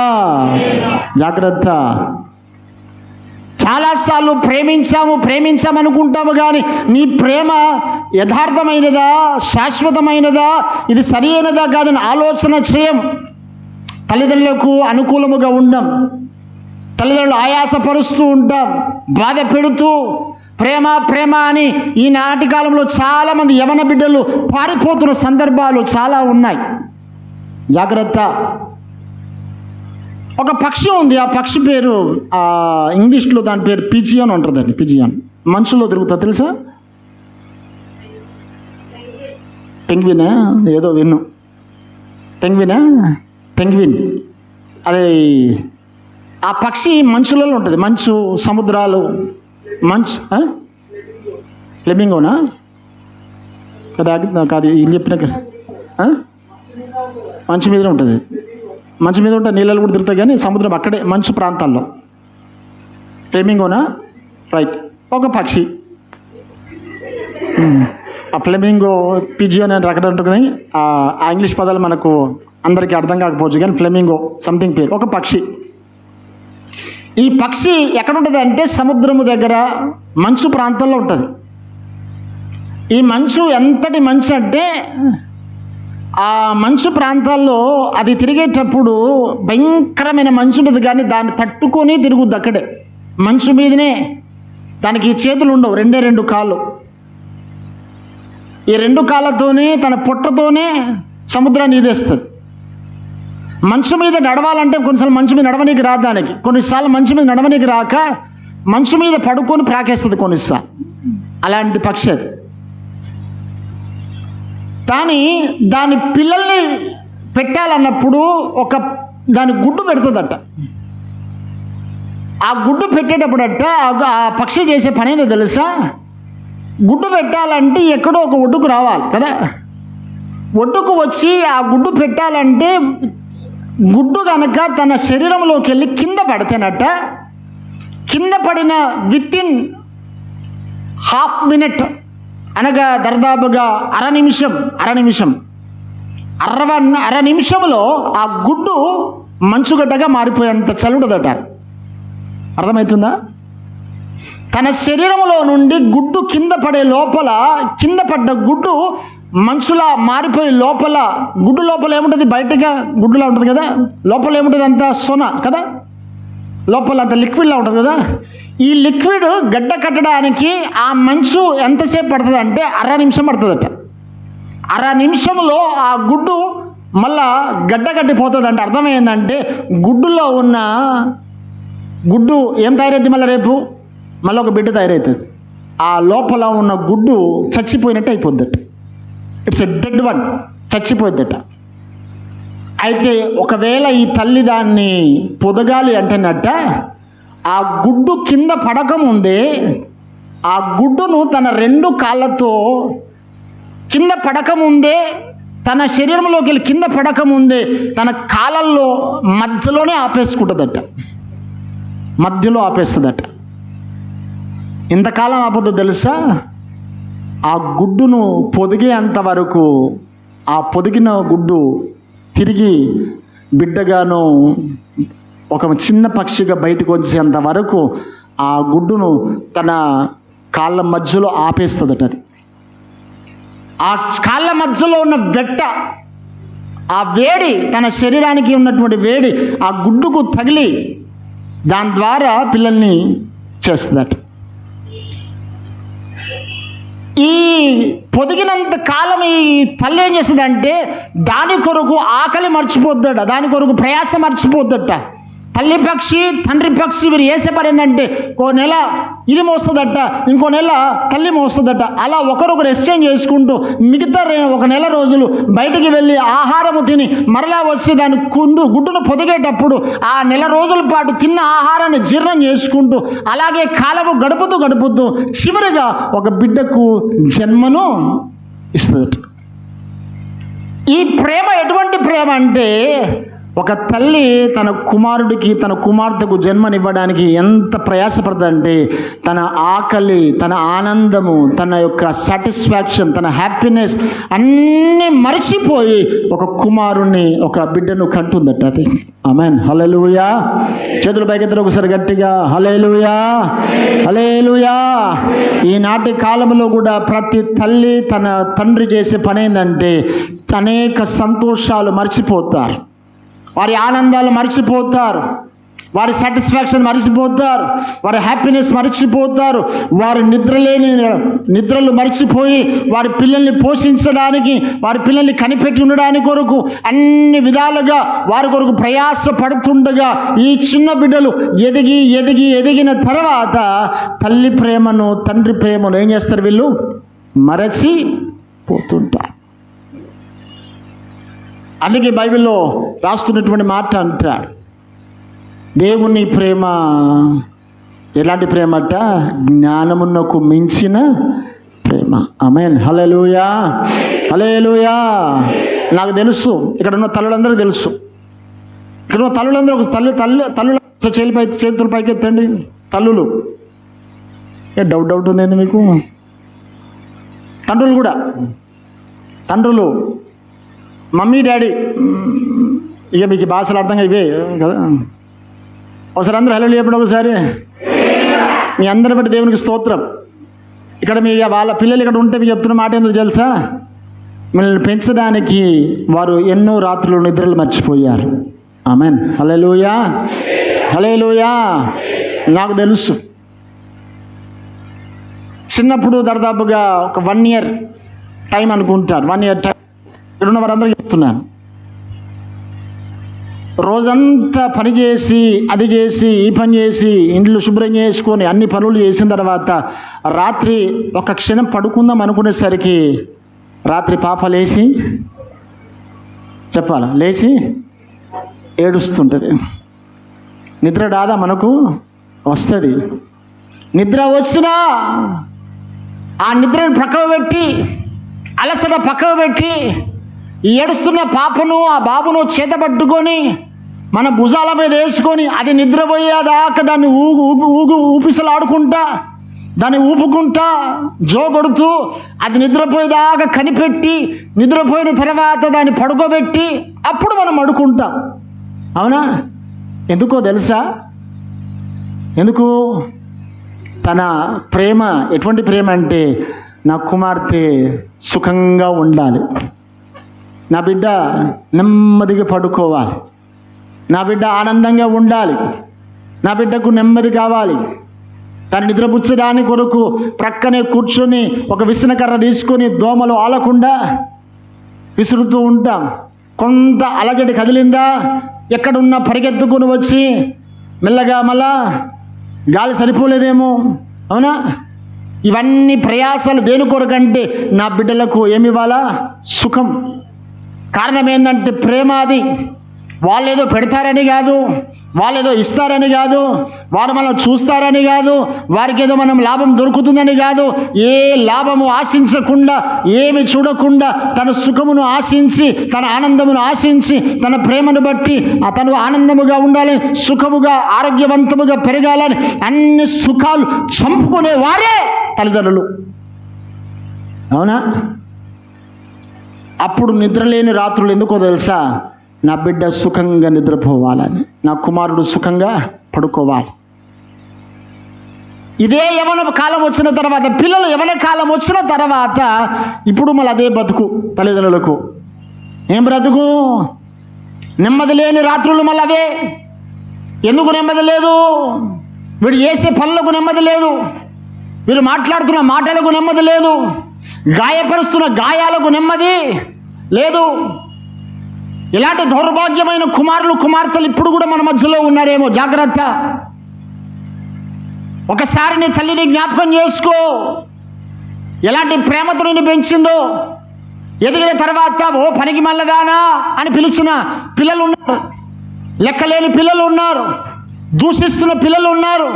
జాగ్రత్త. చాలాసార్లు ప్రేమించామనుకుంటాము, కానీ నీ ప్రేమ యథార్థమైనదా, శాశ్వతమైనదా, ఇది సరి అయినదా కాదని ఆలోచన చేయం. తల్లిదండ్రులకు అనుకూలముగా ఉండం, తల్లిదండ్రులు ఆయాసపరుస్తూ ఉంటాం, బాధ పెడుతూ ప్రేమ అని ఈనాటి కాలంలో చాలామంది యవన బిడ్డలు పారిపోతున్న సందర్భాలు చాలా ఉన్నాయి. జాగ్రత్త. ఒక పక్షి ఉంది, ఆ పక్షి పేరు ఇంగ్లీష్లో దాని పేరు పిజియన్ ఉంటుందండి. పిజియన్ మనుషుల్లో తిరుగుతా తెలుసా? పెంగ్వినా ఏదో విన్ను, పెంగ్విన్. అది ఆ పక్షి మంచులలో ఉంటుంది, మంచు సముద్రాలు, మంచు ఫ్లెమింగోనా కదా, కాదు ఏం చెప్పినాక మంచు మీదనే ఉంటుంది. మంచు మీద ఉంటే నీళ్ళలు కూడా తిరుగుతాయి, కానీ సముద్రం అక్కడే మంచు ప్రాంతాల్లో. ఫ్లెమింగోనా? రైట్, ఒక పక్షి. ఆ ఫ్లెమింగో, పిజియన్ అని రకరకాల ఆ ఇంగ్లీష్ పదాలు మనకు అందరికీ అర్థం కాకపోవచ్చు, కానీ ఫ్లెమింగో సంథింగ్ పేరు, ఒక పక్షి. ఈ పక్షి ఎక్కడ ఉంటుంది అంటే సముద్రము దగ్గర మంచు ప్రాంతంలో ఉంటుంది. ఈ మంచు ఎంతటి మంచు అంటే ఆ మంచు ప్రాంతాల్లో అది తిరిగేటప్పుడు భయంకరమైన మంచు ఉంటుంది, కానీ దాన్ని తట్టుకొని తిరుగుద్ది అక్కడే మంచు మీదనే. దానికి చేతులు ఉండవు, రెండే 2 కాళ్ళు. ఈ 2 కాళ్ళతోనే తన పొట్టతోనే సముద్రాన్ని ఈదేస్తుంది. మంచు మీద నడవాలంటే కొన్నిసార్లు మంచు మీద నడవనీకి రాదు దానికి, కొన్నిసార్లు మంచు మీద నడవనీకి రాక మంచు మీద పడుకొని ప్రాకేస్తుంది కొన్నిసార్లు. అలాంటి పక్షి అది. కానీ దాని పిల్లల్ని పెట్టాలన్నప్పుడు దాని గుడ్డు పెడుతుందట. ఆ గుడ్డు పెట్టేటప్పుడట ఆ పక్షి చేసే పని ఏందో తెలుసా? గుడ్డు పెట్టాలంటే ఎక్కడో ఒక ఒడ్డుకు రావాలి కదా. ఒడ్డుకు వచ్చి ఆ గుడ్డు పెట్టాలంటే గుడ్డు కనుక తన శరీరంలోకి వెళ్ళి కింద పడితేనట, కింద పడిన వితిన్ హాఫ్ మినిట్, అనగా దర్దాపుగా అర నిమిషంలో ఆ గుడ్డు మంచుగడ్డగా మారిపోయేంత చలుడదట. అర్థమవుతుందా? తన శరీరంలో నుండి గుడ్డు కింద పడే లోపల, కింద పడ్డ గుడ్డు మంచులా మారిపోయి లోపల, గుడ్డు లోపల ఏముంటుంది? బయటగా గుడ్డులా ఉంటుంది కదా, లోపల ఏముంటుంది? అంత సొన కదా, లోపల అంత లిక్విడ్లా ఉంటుంది కదా. ఈ లిక్విడ్ గడ్డ కట్టడానికి ఆ మంచు ఎంతసేపు పడుతుంది అంటే అర నిమిషం పడుతుందట. అర నిమిషంలో ఆ గుడ్డు మళ్ళా గడ్డ కట్టిపోతుంది. అంటే అర్థమైందంటే గుడ్డులో ఉన్న గుడ్డు ఏం తయారైంది? మళ్ళీ ఒక బిడ్డ తయారవుతుంది. ఆ లోపల ఉన్న గుడ్డు చచ్చిపోయినట్టు అయిపోద్దట. ఇట్స్ ఎ డెడ్ వన్, చచ్చిపోయిద్దట. అయితే ఒకవేళ ఈ తల్లి దాన్ని పొదగాలి అంటేనట, ఆ గుడ్డు కింద పడకముందే ఆ గుడ్డును తన 2 కాళ్ళతో కింద పడకముందే, తన శరీరంలోకి వెళ్ళి కింద పడకముందే తన కాళ్ళల్లో మధ్యలోనే ఆపేసుకుంటుందట. మధ్యలో ఆపేస్తుందట. ఇంతకాలం ఆపదు తెలుసా? ఆ గుడ్డును పొదిగేంత వరకు, ఆ పొదిగిన గుడ్డు తిరిగి బిడ్డగాను ఒక చిన్న పక్షిగా బయటకు వచ్చేంత వరకు ఆ గుడ్డును తన కాళ్ళ మధ్యలో ఆపేస్తుందట. అది ఆ కాళ్ళ మధ్యలో ఉన్న వెట్ట, ఆ వేడి, తన శరీరానికి ఉన్నటువంటి వేడి ఆ గుడ్డుకు తగిలి దాని ద్వారా పిల్లల్ని చేస్తుందట. ఈ పొదిగినంత కాలం ఈ తల్లి ఏం చేస్తుందంటే దాని కొరకు ఆకలి మర్చిపోద్దట, దాని కొరకు ప్రయాస మర్చిపోద్దట. తల్లి పక్షి, తండ్రి పక్షి వీరు వేసే పని ఏంటంటే ఇంకో నెల ఇది మోస్తుందట, ఇంకో నెల తల్లి మోస్తుందట. అలా ఒకరొకరు ఎక్స్చేంజ్ చేసుకుంటూ మిగతా 1 నెల రోజులు బయటికి వెళ్ళి ఆహారము తిని మరలా వచ్చి దాని గుడ్డును పొదిగేటప్పుడు ఆ నెల రోజుల పాటు తిన్న ఆహారాన్ని జీర్ణం చేసుకుంటూ అలాగే కాలము గడుపుతూ చివరిగా ఒక బిడ్డకు జన్మను ఇస్తుందట. ఈ ప్రేమ ఎటువంటి ప్రేమ అంటే, ఒక తల్లి తన కుమారుడికి, తన కుమార్తెకు జన్మనివ్వడానికి ఎంత ప్రయాసపడుతుందంటే తన ఆకలి, తన ఆనందము, తన యొక్క సాటిస్ఫాక్షన్, తన హ్యాపీనెస్ అన్నీ మర్చిపోయి ఒక కుమారుణ్ణి, ఒక బిడ్డను కంటుందట. అది ఆమేన్. హల్లెలూయా. చేతులు పైకెత్తరు ఒకసారి గట్టిగా. హల్లెలూయా, హల్లెలూయా. ఈనాటి కాలంలో కూడా ప్రతి తల్లి తన తండ్రి చేసే పని ఏంటంటే అనేక సంతోషాలు మర్చిపోతారు, వారి ఆనందాలు మర్చిపోతారు, వారి సాటిస్ఫాక్షన్ మర్చిపోతారు, వారి హ్యాపీనెస్ మర్చిపోతారు, వారి నిద్రలు మర్చిపోయి వారి పిల్లల్ని పోషించడానికి, వారి పిల్లల్ని కనిపెట్టి ఉండడానికి కొరకు అన్ని విధాలుగా వారి కొరకు ప్రయాస పడుతుండగా ఈ చిన్న బిడ్డలు ఎదిగిన తర్వాత తల్లి ప్రేమను, తండ్రి ప్రేమను ఏం చేస్తారు? వీళ్ళు మరచిపోతుంటారు. అందుకే బైబిల్లో రాస్తున్నటువంటి మాట అంటాడు, దేవుని ప్రేమ ఎలాంటి ప్రేమ అట? జ్ఞానమునకు మించిన ప్రేమ. ప్రేమ. ఆమేన్. హల్లెలూయా, హల్లెలూయా. నాకు తెలుసు, ఇక్కడ ఉన్న తల్లులందరికీ తెలుసు. ఇక్కడ ఉన్న తల్లులందరూ తల్లుల చేతుల పైకి ఎత్తండి. తల్లులు, డౌట్ ఉందేంది మీకు? తండ్రులు కూడా, తండ్రులు, మమ్మీ డాడీ, ఇక మీకు భాషలు అర్థంగా ఇవే కదా. ఒకసారి అందరూ హల్లెలూయా చెప్పండి ఒకసారి. మీ అందరి బట్టి దేవునికి స్తోత్రం. ఇక్కడ మీ వాళ్ళ పిల్లలు ఇక్కడ ఉంటే మీకు చెప్తున్న మాట ఏందో తెలుసా? మిమ్మల్ని పెంచడానికి వారు ఎన్నో రాత్రులు నిద్రలు మర్చిపోయారు. ఆమేన్. హల్లెలూయా, హల్లెలూయా. నాకు తెలుసు, చిన్నప్పుడు దాదాపుగా ఒక 1 year టైం అనుకుంటారు. 1 year టైం ఇక్కడ ఉన్న వారందరూ చెప్తున్నాను. రోజంతా పని చేసి, అది చేసి, ఈ పని చేసి, ఇంట్లో శుభ్రం చేసుకొని అన్ని పనులు చేసిన తర్వాత రాత్రి ఒక క్షణం పడుకుందాం అనుకునేసరికి రాత్రి పాప లేచి చెప్పాలా, లేచి ఏడుస్తుంటుంది. నిద్ర రాదా? మనకు వస్తుంది. నిద్ర వచ్చినా ఆ నిద్రను పక్కకు పెట్టి, అలసట పక్కకు పెట్టి, ఈ ఏడుస్తున్న పాపను ఆ బాబును చేత పట్టుకొని మన భుజాల మీద వేసుకొని అది నిద్రపోయేదాకా దాన్ని ఊపిసలాడుకుంటా, దాన్ని ఊపుకుంటా, జోగొడుతూ అది నిద్రపోయేదాకా కనిపెట్టి, నిద్రపోయిన తర్వాత దాన్ని పడుకోబెట్టి అప్పుడు మనం అడుకుంటాం. అవునా? ఎందుకో తెలుసా? ఎందుకు? తన ప్రేమ ఎటువంటి ప్రేమ అంటే, నా కుమార్తె సుఖంగా ఉండాలి, నా బిడ్డ నెమ్మదిగా పడుకోవాలి, నా బిడ్డ ఆనందంగా ఉండాలి, నా బిడ్డకు నెమ్మది కావాలి. తను నిద్రపుచ్చడాని కొరకు ప్రక్కనే కూర్చొని ఒక విసనకర్ర తీసుకొని దోమలు ఆలకుండా విసురుతూ ఉంటాం. కొంత అలజడి కదిలిందా ఎక్కడున్నా పరిగెత్తుకుని వచ్చి మెల్లగా మళ్ళా గాలి సరిపోలేదేమో. అవునా? ఇవన్నీ ప్రయాసాలు దేని కొరకంటే నా బిడ్డలకు ఏమి ఇవ్వాలా? సుఖం. కారణం ఏంటంటే ప్రేమ. అది వాళ్ళేదో పెడతారని కాదు, వాళ్ళేదో ఇస్తారని కాదు, వారు మనం చూస్తారని కాదు, వారికి ఏదో మనం లాభం దొరుకుతుందని కాదు. ఏ లాభము ఆశించకుండా, ఏమి చూడకుండా తన సుఖమును ఆశించి, తన ఆనందమును ఆశించి, తన ప్రేమను బట్టి తను ఆనందముగా ఉండాలి, సుఖముగా ఆరోగ్యవంతముగా పెరగాలని అన్ని సుఖాలు చంపుకునే వారే తల్లిదండ్రులు. అవునా? అప్పుడు నిద్రలేని రాత్రులు ఎందుకో తెలుసా? నా బిడ్డ సుఖంగా నిద్రపోవాలని, నా కుమారుడు సుఖంగా పడుకోవాలి. ఇదే యవన కాలం వచ్చిన తర్వాత, పిల్లలు యవన కాలం వచ్చిన తర్వాత ఇప్పుడు మళ్ళీ అదే బతుకు తల్లిదండ్రులకు. ఏం బ్రతుకు? నెమ్మది లేని రాత్రులు మళ్ళీ అవే. ఎందుకు నెమ్మది లేదు? వీడు చేసే పనులకు నెమ్మది లేదు, వీరు మాట్లాడుతున్న మాటలకు నెమ్మది లేదు, గాయపరుస్తున్న గాయాలకు నెమ్మది లేదు. ఇలాంటి దౌర్భాగ్యమైన కుమారులు కుమార్తెలు ఇప్పుడు కూడా మన మధ్యలో ఉన్నారేమో. జాగ్రత్త. ఒకసారి నీ తల్లిని జ్ఞాపకం చేసుకో, ఎలాంటి ప్రేమతో నిన్ను పెంచిందో. ఎదిగిన తర్వాత ఓ పనికి మల్లదానా అని పిలుచున్న పిల్లలు ఉన్నారు, లెక్కలేని పిల్లలు ఉన్నారు, దూషిస్తున్న పిల్లలు ఉన్నారు,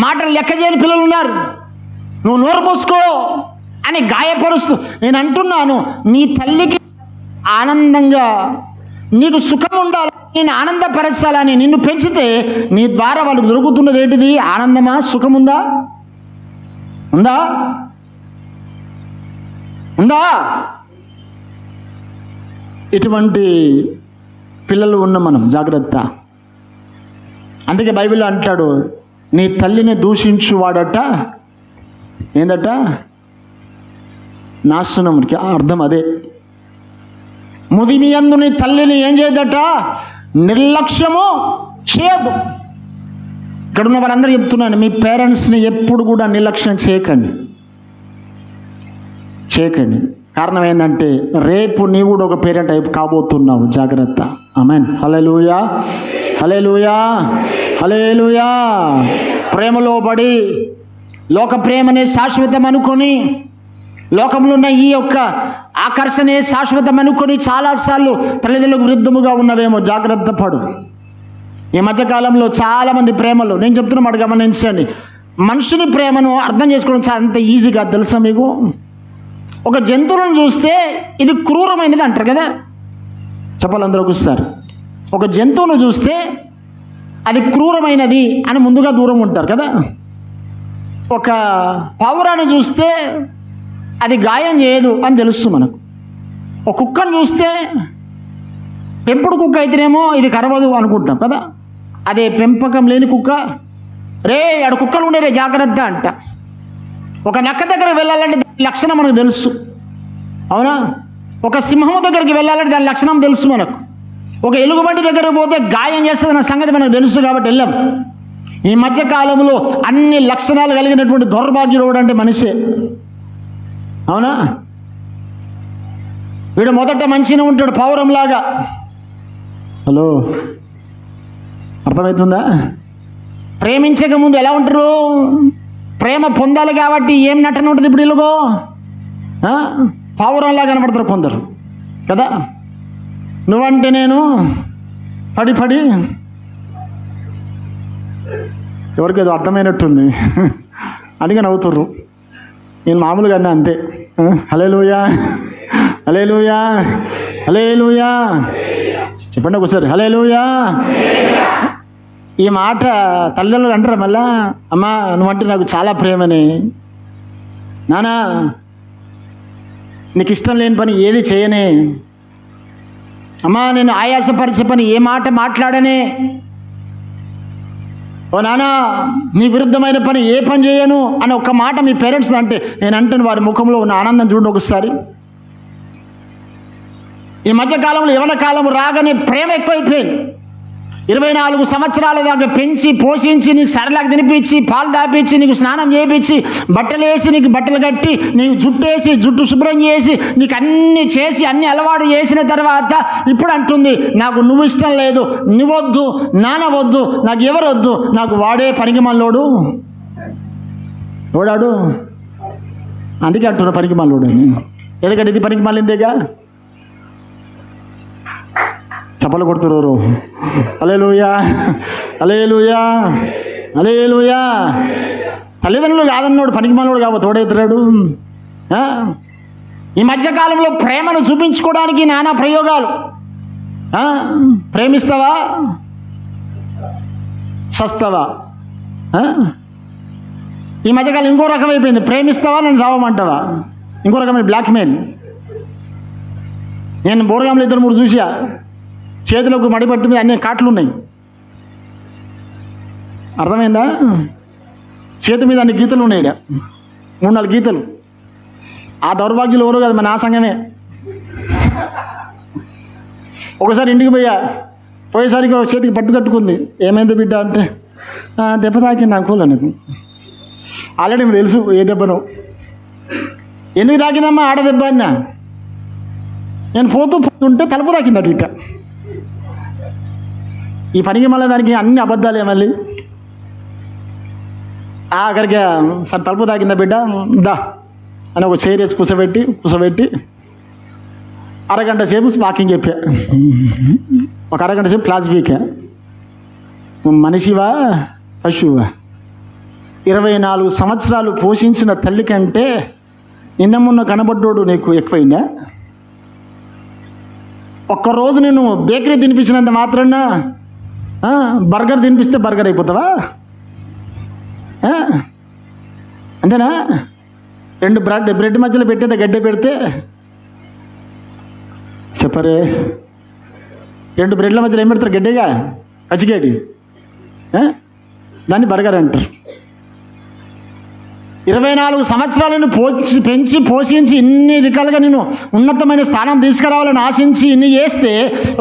మాటలు లెక్క చేయని పిల్లలు ఉన్నారు. నువ్వు నోరు మూసుకో అని గాయపరుస్తూ నేను అంటున్నాను, నీ తల్లికి ఆనందంగా నీకు సుఖం ఉండాలి, నేను ఆనందపరచాలని నిన్ను పెంచితే నీ ద్వారా వాళ్ళకు దొరుకుతున్నది ఏంటిది? ఆనందమా? సుఖముందా? ఉందా? ఉందా? ఇటువంటి పిల్లలు ఉన్న మనం జాగ్రత్త. అందుకే బైబిల్లో అంటాడు, నీ తల్లిని దూషించువాడట ఏందట? నాశనమునికి. అర్థం అదే. ముదిమి యందు నీ తల్లిని ఏం చేయదట? నిర్లక్ష్యము చేయదు. ఇక్కడ ఉన్న వారందరూ చెప్తున్నాను, మీ పేరెంట్స్ని ఎప్పుడు కూడా నిర్లక్ష్యం చేయకండి. కారణం ఏంటంటే రేపు నీవు కూడా ఒక పేరెంట్ అయిపు కాబోతున్నావు. జాగ్రత్త. ఆమేన్. హల్లెలూయా, హల్లెలూయా, హల్లెలూయా. ప్రేమలో పడి లోక ప్రేమనే శాశ్వతం అనుకొని, లోకంలో ఉన్న ఈ యొక్క ఆకర్షణే శాశ్వతం అనుకొని చాలాసార్లు తల్లిదండ్రులకు విరుద్ధముగా ఉన్నవేమో. జాగ్రత్త పడు. ఈ మధ్యకాలంలో చాలామంది ప్రేమలు, నేను చెప్తున్నా మాట గమనించండి, మనుషుని ప్రేమను అర్థం చేసుకోవడం చాలా అంత ఈజీగా తెలుసా మీకు? ఒక జంతువులను చూస్తే ఇది క్రూరమైనది అంటారు కదా, చెప్పాలి అందరూ ఒకసారి. ఒక జంతువును చూస్తే అది క్రూరమైనది అని ముందుగా దూరం ఉంటారు కదా. ఒక పావురాన్ని చూస్తే అది గాయం చేయదు అని తెలుస్తుంది మనకు. ఒక కుక్కను చూస్తే పెంపుడు కుక్క అయితేనేమో ఇది కరవదు అనుకుంటాం కదా. అదే పెంపకం లేని కుక్క, రే ఆడ కుక్కలు ఉండే రే జాగ్రత్త అంట. ఒక నక్క దగ్గరికి వెళ్ళాలంటే దాని లక్షణం మనకు తెలుసు, అవునా? ఒక సింహం దగ్గరికి వెళ్ళాలంటే దాని లక్షణం తెలుసు మనకు. ఒక ఎలుగుబంటి దగ్గరకు పోతే గాయం చేస్తుందన్న సంగతి మనకు తెలుసు కాబట్టి వెళ్ళాం. ఈ మధ్య కాలంలో అన్ని లక్షణాలు కలిగినటువంటి దౌర్భాగ్యుడు అంటే మనిషే, అవునా? వీడు మొదట మంచిగా ఉంటాడు పౌరంలాగా. హలో, అర్థమవుతుందా? ప్రేమించక ముందు ఎలా ఉంటారు? ప్రేమ పొందాలి కాబట్టి ఏం నటన ఉంటుంది ఇప్పుడు వీళ్ళకో, పావురంలా కనబడతారు కొందరు కదా. నువ్వంటే నేను పడి పడి ఎవరికేదో అర్థమైనట్టుంది అందుకే నవ్వుతుర్రు. నేను మామూలుగానే అంతే. హల్లెలూయా హల్లెలూయా హల్లెలూయా చెప్పండి ఒకసారి, హల్లెలూయా. ఈ మాట తల్లిదండ్రులు అంటారా మళ్ళా? అమ్మా నువ్వంటే నాకు చాలా ప్రేమని, నానా నీకు ఇష్టం లేని పని ఏది చేయనే, అమ్మా నేను ఆయాసపరిచే పని ఏ మాట మాట్లాడనే, ఓ నానా నీ విరుద్ధమైన పని ఏ పని చేయను అని ఒక్క మాట మీ పేరెంట్స్ అంటే నేను అంటాను, వారి ముఖంలో ఉన్న ఆనందం చూడండి ఒకసారి. ఈ మధ్యకాలంలో యవన కాలం రాగానే ప్రేమ ఎక్కువైపోయింది. 24 సంవత్సరాల దాకా పెంచి పోషించి నీకు సరళకు తినిపించి పాలు దాపించి నీకు స్నానం చేయించి బట్టలు వేసి నీకు బట్టలు కట్టి నీకు జుట్టేసి జుట్టు శుభ్రం చేసి నీకు అన్నీ చేసి అన్ని అలవాటు చేసిన తర్వాత ఇప్పుడు అంటుంది నాకు నువ్వు ఇష్టం లేదు, నువ్వొద్దు, నానవద్దు, నాకు ఎవరొద్దు, నాకు వాడే పనికి మల్లోడు ఓడాడు. అందుకే అంటున్నా పనికి మల్లోడు అని. ఎందుకంటే ఇది పనికి మళ్ళీందేగా. చప్పలు కొడుతున్నారు. హల్లెలూయా హల్లెలూయా హల్లెలూయా. తల్లిదండ్రులు కాదన్నాడు పనికి మనోడు కాబట్టి తోడవుతున్నాడు. ఈ మధ్యకాలంలో ప్రేమను చూపించుకోవడానికి నానా ప్రయోగాలు. ప్రేమిస్తావా సస్తావా? ఈ మధ్యకాలం ఇంకో రకం అయిపోయింది, ప్రేమిస్తావా నన్ను చావమంటావా. ఇంకో రకమైన బ్లాక్మెయిల్. నేను బోరగాంలో 2-3 చూసా, చేతులకు మడిపట్టు మీద అన్ని కాట్లు ఉన్నాయి. అర్థమైందా? చేతి మీద అన్ని గీతలు ఉన్నాయి, 3-4 గీతలు. ఆ దౌర్భాగ్యులు ఎవరు కదా, మన ఆ సంఘమే. ఒకసారి ఇంటికి పోయేసరికి చేతికి పట్టు కట్టుకుంది. ఏమైంది బిడ్డ అంటే దెబ్బ తాకింది అంకుల్ అనేది. ఆల్రెడీ మీకు తెలుసు ఏ దెబ్బను. ఎందుకు తాకిందమ్మా? ఆడ దెబ్బ అన్నా. నేను పోతుంటే తలుపు తాకిందట ఇట్ట. ఈ పనికి మళ్ళీ దానికి అన్ని అబద్ధాలే మళ్ళీ. ఆఖరికి సరే తలుపు తాకిందా బిడ్డ దా అని ఒక చైర్ వేసి కూసబెట్టి అరగంట సేపు వాకింగ్ చెప్పా. ఒక అరగంట సేపు క్లాస్ పీకా. మనిషివా పశువా? 24 సంవత్సరాలు పోషించిన తల్లి కంటే నిన్న మొన్న కనబడ్డోడు నీకు ఎక్కువైందా? ఒక్కరోజు నేను బేకరీ తినిపించినంత మాత్రాన బర్గర్ తినిపిస్తే బర్గర్ అయిపోతావా? అంతేనా? 2 బ్రెడ్ మధ్యలో పెట్టేది గడ్డ పెడితే చెప్పరే, 2 బ్రెడ్ల మధ్యలో ఏం పెడతారు? గడ్డేగా, పచ్చిగడ్డి. దాన్ని బర్గర్ అంటారు. 24 సంవత్సరాలను పెంచి పోషించి ఇన్ని రకాలుగా నేను ఉన్నతమైన స్థానం తీసుకురావాలని ఆశించి ఇన్ని చేస్తే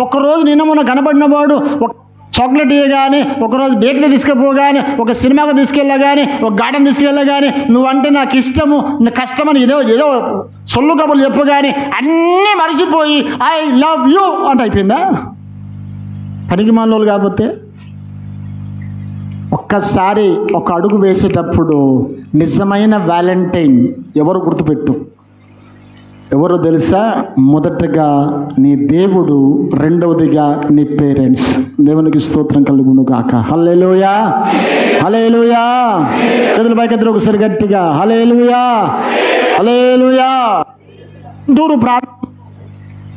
ఒక్కరోజు నిన్న మొన్న కనబడిన వాడు ఒక చాక్లెట్ ఇవ్వగానే, ఒకరోజు బేకరీ తీసుకుపోగానే, ఒక సినిమాకు తీసుకెళ్ళగానే, ఒక గార్డెన్ తీసుకెళ్ళగానే నువ్వంటే నాకు ఇష్టము, కష్టమని ఏదో సొల్లు కబుర్లు చెప్పగానే అన్నీ మరిచిపోయి ఐ లవ్ యూ అంటే అయిపోయిందా? పనికి మాలోళ్ళు కాకపోతే ఒక్కసారి ఒక అడుగు వేసేటప్పుడు నిజమైన వ్యాలంటైన్ ఎవరు గుర్తుపెట్టు? ఎవరో తెలుసా? మొదటగా నీ దేవుడు, రెండవదిగా నీ పేరెంట్స్. దేవునికి స్తోత్రం కలుగును గాక. హల్లెలూయా, హల్లెలూయా. చేతులు పైకెత్తులు ఒకసారి గట్టిగా హల్లెలూయా, హల్లెలూయా. దూరు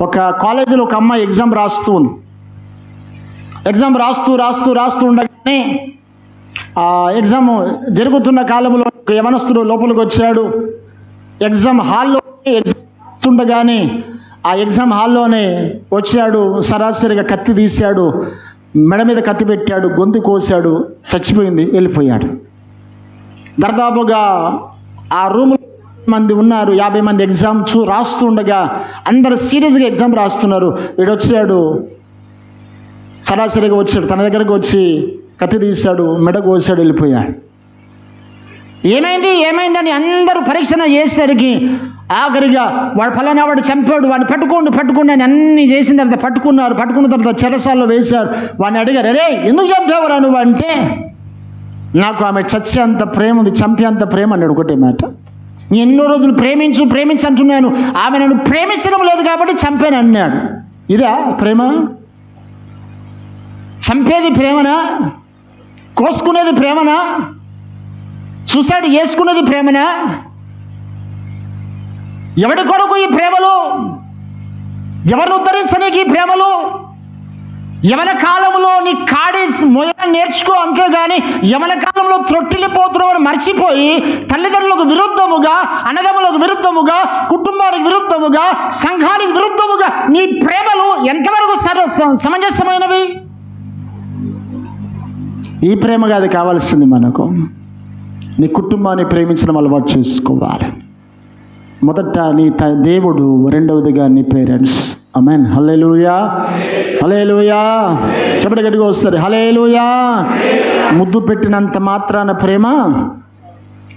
ఒక కాలేజీలో ఒక అమ్మాయి ఎగ్జామ్ రాస్తూ ఉంది. ఎగ్జామ్ రాస్తూ ఉండగానే ఆ ఎగ్జామ్ జరుగుతున్న కాలంలో ఒక యవనస్తుడు లోపలికి వచ్చాడు. ఎగ్జామ్ హాల్లో ఉండగానే ఆ ఎగ్జామ్ హాల్లోనే వచ్చాడు. సరాసరిగా కత్తి తీశాడు, మెడ మీద కత్తి పెట్టాడు, గొంతు కోసాడు, చచ్చిపోయింది, వెళ్ళిపోయాడు. దాదాపుగా ఆ రూమ్ మంది ఉన్నారు, 50 మంది ఎగ్జామ్ రాస్తుండగా అందరూ సీరియస్గా ఎగ్జామ్ రాస్తున్నారు. వీడు వచ్చాడు, సరాసరిగా వచ్చాడు, తన దగ్గరకు వచ్చి కత్తి తీశాడు, మెడ కోసాడు, వెళ్ళిపోయాడు. ఏమైందని అందరూ పరీక్షణ చేసేసరికి ఆఖరిగా వాడు ఫలానా వాడు చంపాడు, వాడిని పట్టుకోండి అని అన్నీ చేసిన తర్వాత పట్టుకున్న తర్వాత చెరసాల్లో వేశారు. వాడిని అడిగారు, అరే ఎందుకు చంపేవరా నువ్వు అంటే, నాకు ఆమె చచ్చేంత ప్రేమ ఉంది, చంపేంత ప్రేమ అన్నాడు. ఒకటే మాట, నేను ఎన్నో రోజులు ప్రేమించు అంటున్నాను, ఆమె నన్ను ప్రేమించడం లేదు కాబట్టి చంపాను అన్నాడు. ఇదా ప్రేమ? చంపేది ప్రేమనా? కోసుకునేది ప్రేమనా? సూసైడ్ చేసుకున్నది ప్రేమనా? ఎవడి కొరకు ఈ ప్రేమలు? ఎవరిని ఉద్ధరించడానికి ఈ ప్రేమలు? యవన కాలంలో నీ కాడి మొయ్యని నేర్చుకో, అంతేగాని యవన కాలంలో త్రొట్టిల్లిపోతున్నామని మర్చిపోయి తల్లిదండ్రులకు విరుద్ధముగా, అన్నదమ్ములకు విరుద్ధముగా, కుటుంబానికి విరుద్ధముగా, సంఘానికి విరుద్ధముగా నీ ప్రేమలు ఎంతవరకు సమంజసమైనవి? ఈ ప్రేమ కాదు కావాల్సింది మనకు. నీ కుటుంబాన్ని ప్రేమించడం అలవాటు చేసుకోవాలి. మొదట నీ దేవుడు, రెండవదిగా నీ పేరెంట్స్. ఆమేన్. హల్లెలూయా, హల్లెలూయా. చెప్పండి గట్టిగా వస్తారు, హల్లెలూయా. ముద్దు పెట్టినంత మాత్రాన ప్రేమ?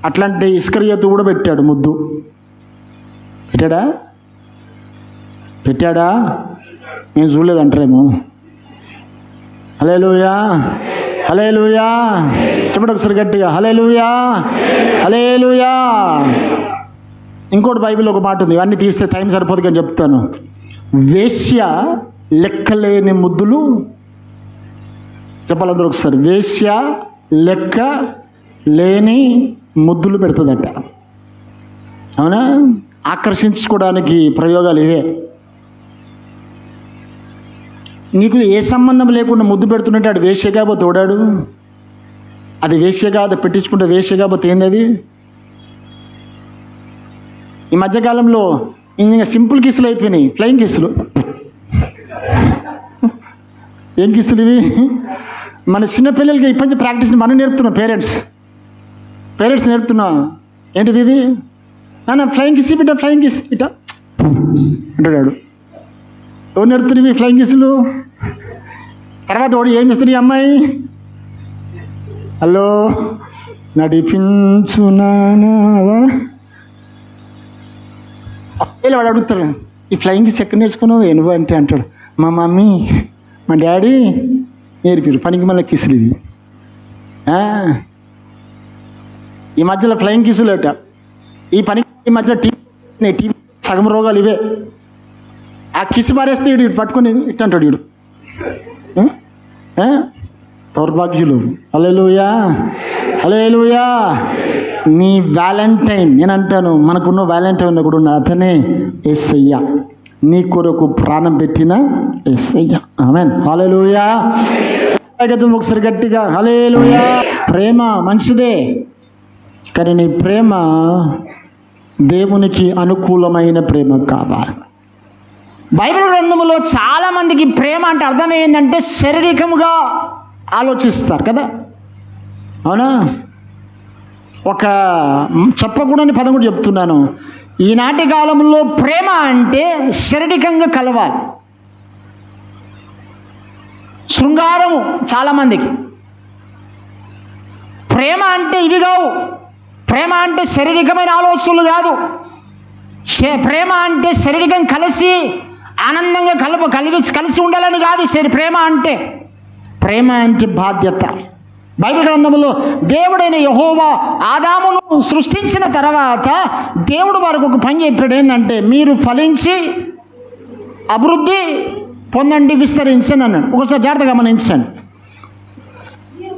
అట్లాంటి ఇస్కరియోతు కూడా పెట్టాడు ముద్దు. పెట్టాడా? నేను చూడలేదంటారేమో. హల్లెలూయా, హల్లెలూయా. చెప్పండి ఒకసారి గట్టిగా హల్లెలూయా, హల్లెలూయా. ఇంకోటి బైబిల్లో ఒక మాట ఉంది, ఇవన్నీ తీస్తే టైం సరిపోదు కానీ చెప్తాను. వేశ్య లెక్కలేని ముద్దులు, చెప్పాలందరూ ఒకసారి, వేశ్య లెక్క లేని ముద్దులు పెడుతుందట. అవునా? ఆకర్షించుకోవడానికి ప్రయోగాలు ఇవే. నీకు ఏ సంబంధం లేకుండా ముద్దు పెడుతున్నట్టు ఆడు వేశ్య కాబోతే ఓడాడు. అది వేశ్య కాదు, పెట్టించుకుంటే వేశ్య కాబోతే ఏంది అది? ఈ మధ్యకాలంలో ఇంకా సింపుల్ కిస్సులు అయిపోయినాయి, ఫ్లయింగ్ కిస్సులు. ఏం కిస్సులు ఇవి? మన చిన్నపిల్లలకి ఇప్పటి ప్రాక్టీస్ మనం నేర్పుతున్నాం. పేరెంట్స్ నేర్పుతున్నా. ఏంటిది ఇది? నాన్న ఫ్లయింగ్ కిస్ బిడ్డ, ఫ్లయింగ్ కిస్ ఇట అంటాడు. ఎవరు నేర్పుతున్నవి ఫ్లయింగ్ కిస్సులు? తర్వాత వాడు ఏం చేస్తుంది? ఈ అమ్మాయి హలో నడిపించునావా వాడు అడుగుతాడు, ఈ ఫ్లయింగ్ కిస్ ఎక్కడ నేర్చుకున్నావు నువ్వు అంటే అంటాడు, మా మమ్మీ మా డాడీ నేర్పిరు, పనికి మళ్ళీ కిసులు ఇది. ఈ మధ్యలో ఫ్లయింగ్ కిసులు అట. ఈ మధ్య టీవీ సగం రోగాలు ఇవే. ఆ కిసి మారేస్తే ఇటు పట్టుకొని ఇట్టు అంటాడు వీడు. దౌర్భాగ్యులు. హల్లెలూయా, హల్లెలూయా. నీ వ్యాలంటైన్, నేను అంటాను మనకున్న వ్యాలంటైన్ కూడా ఉన్న అతనే యేసయ్య, నీ కొరకు ప్రాణం పెట్టిన యేసయ్య. ఆమేన్. హల్లెలూయా. ఒకసారి గట్టిగా హల్లెలూయా. ప్రేమ మంచిదే, కానీ నీ ప్రేమ దేవునికి అనుకూలమైన ప్రేమ కావాలి. బైబిల్ గ్రంథములో చాలామందికి ప్రేమ అంటే అర్థం ఏంటంటే శారీరకముగా ఆలోచిస్తారు కదా. అవునా? ఒక చెప్పకూడని పదం కూడా చెప్తున్నాను. ఈనాటి కాలంలో ప్రేమ అంటే శారీరకంగా కలవాలి. శృంగారము చాలామందికి. ప్రేమ అంటే ఇవి కావు. ప్రేమ అంటే శారీరకమైన ఆలోచనలు కాదు. ప్రేమ అంటే శారీరకం కలిసి ఆనందంగా కలిసి ఉండాలని కాదు. ప్రేమ అంటే బాధ్యత. బైబిల్ గ్రంథంలో దేవుడైన యెహోవా ఆదామును సృష్టించిన తర్వాత దేవుడు వారికి ఒక పని చెప్పాడు. ఏంటంటే మీరు ఫలించి అభివృద్ధి పొందండి, విస్తరించండి అన్నాడు. ఒకసారి జాగ్రత్తగా గమనించండి.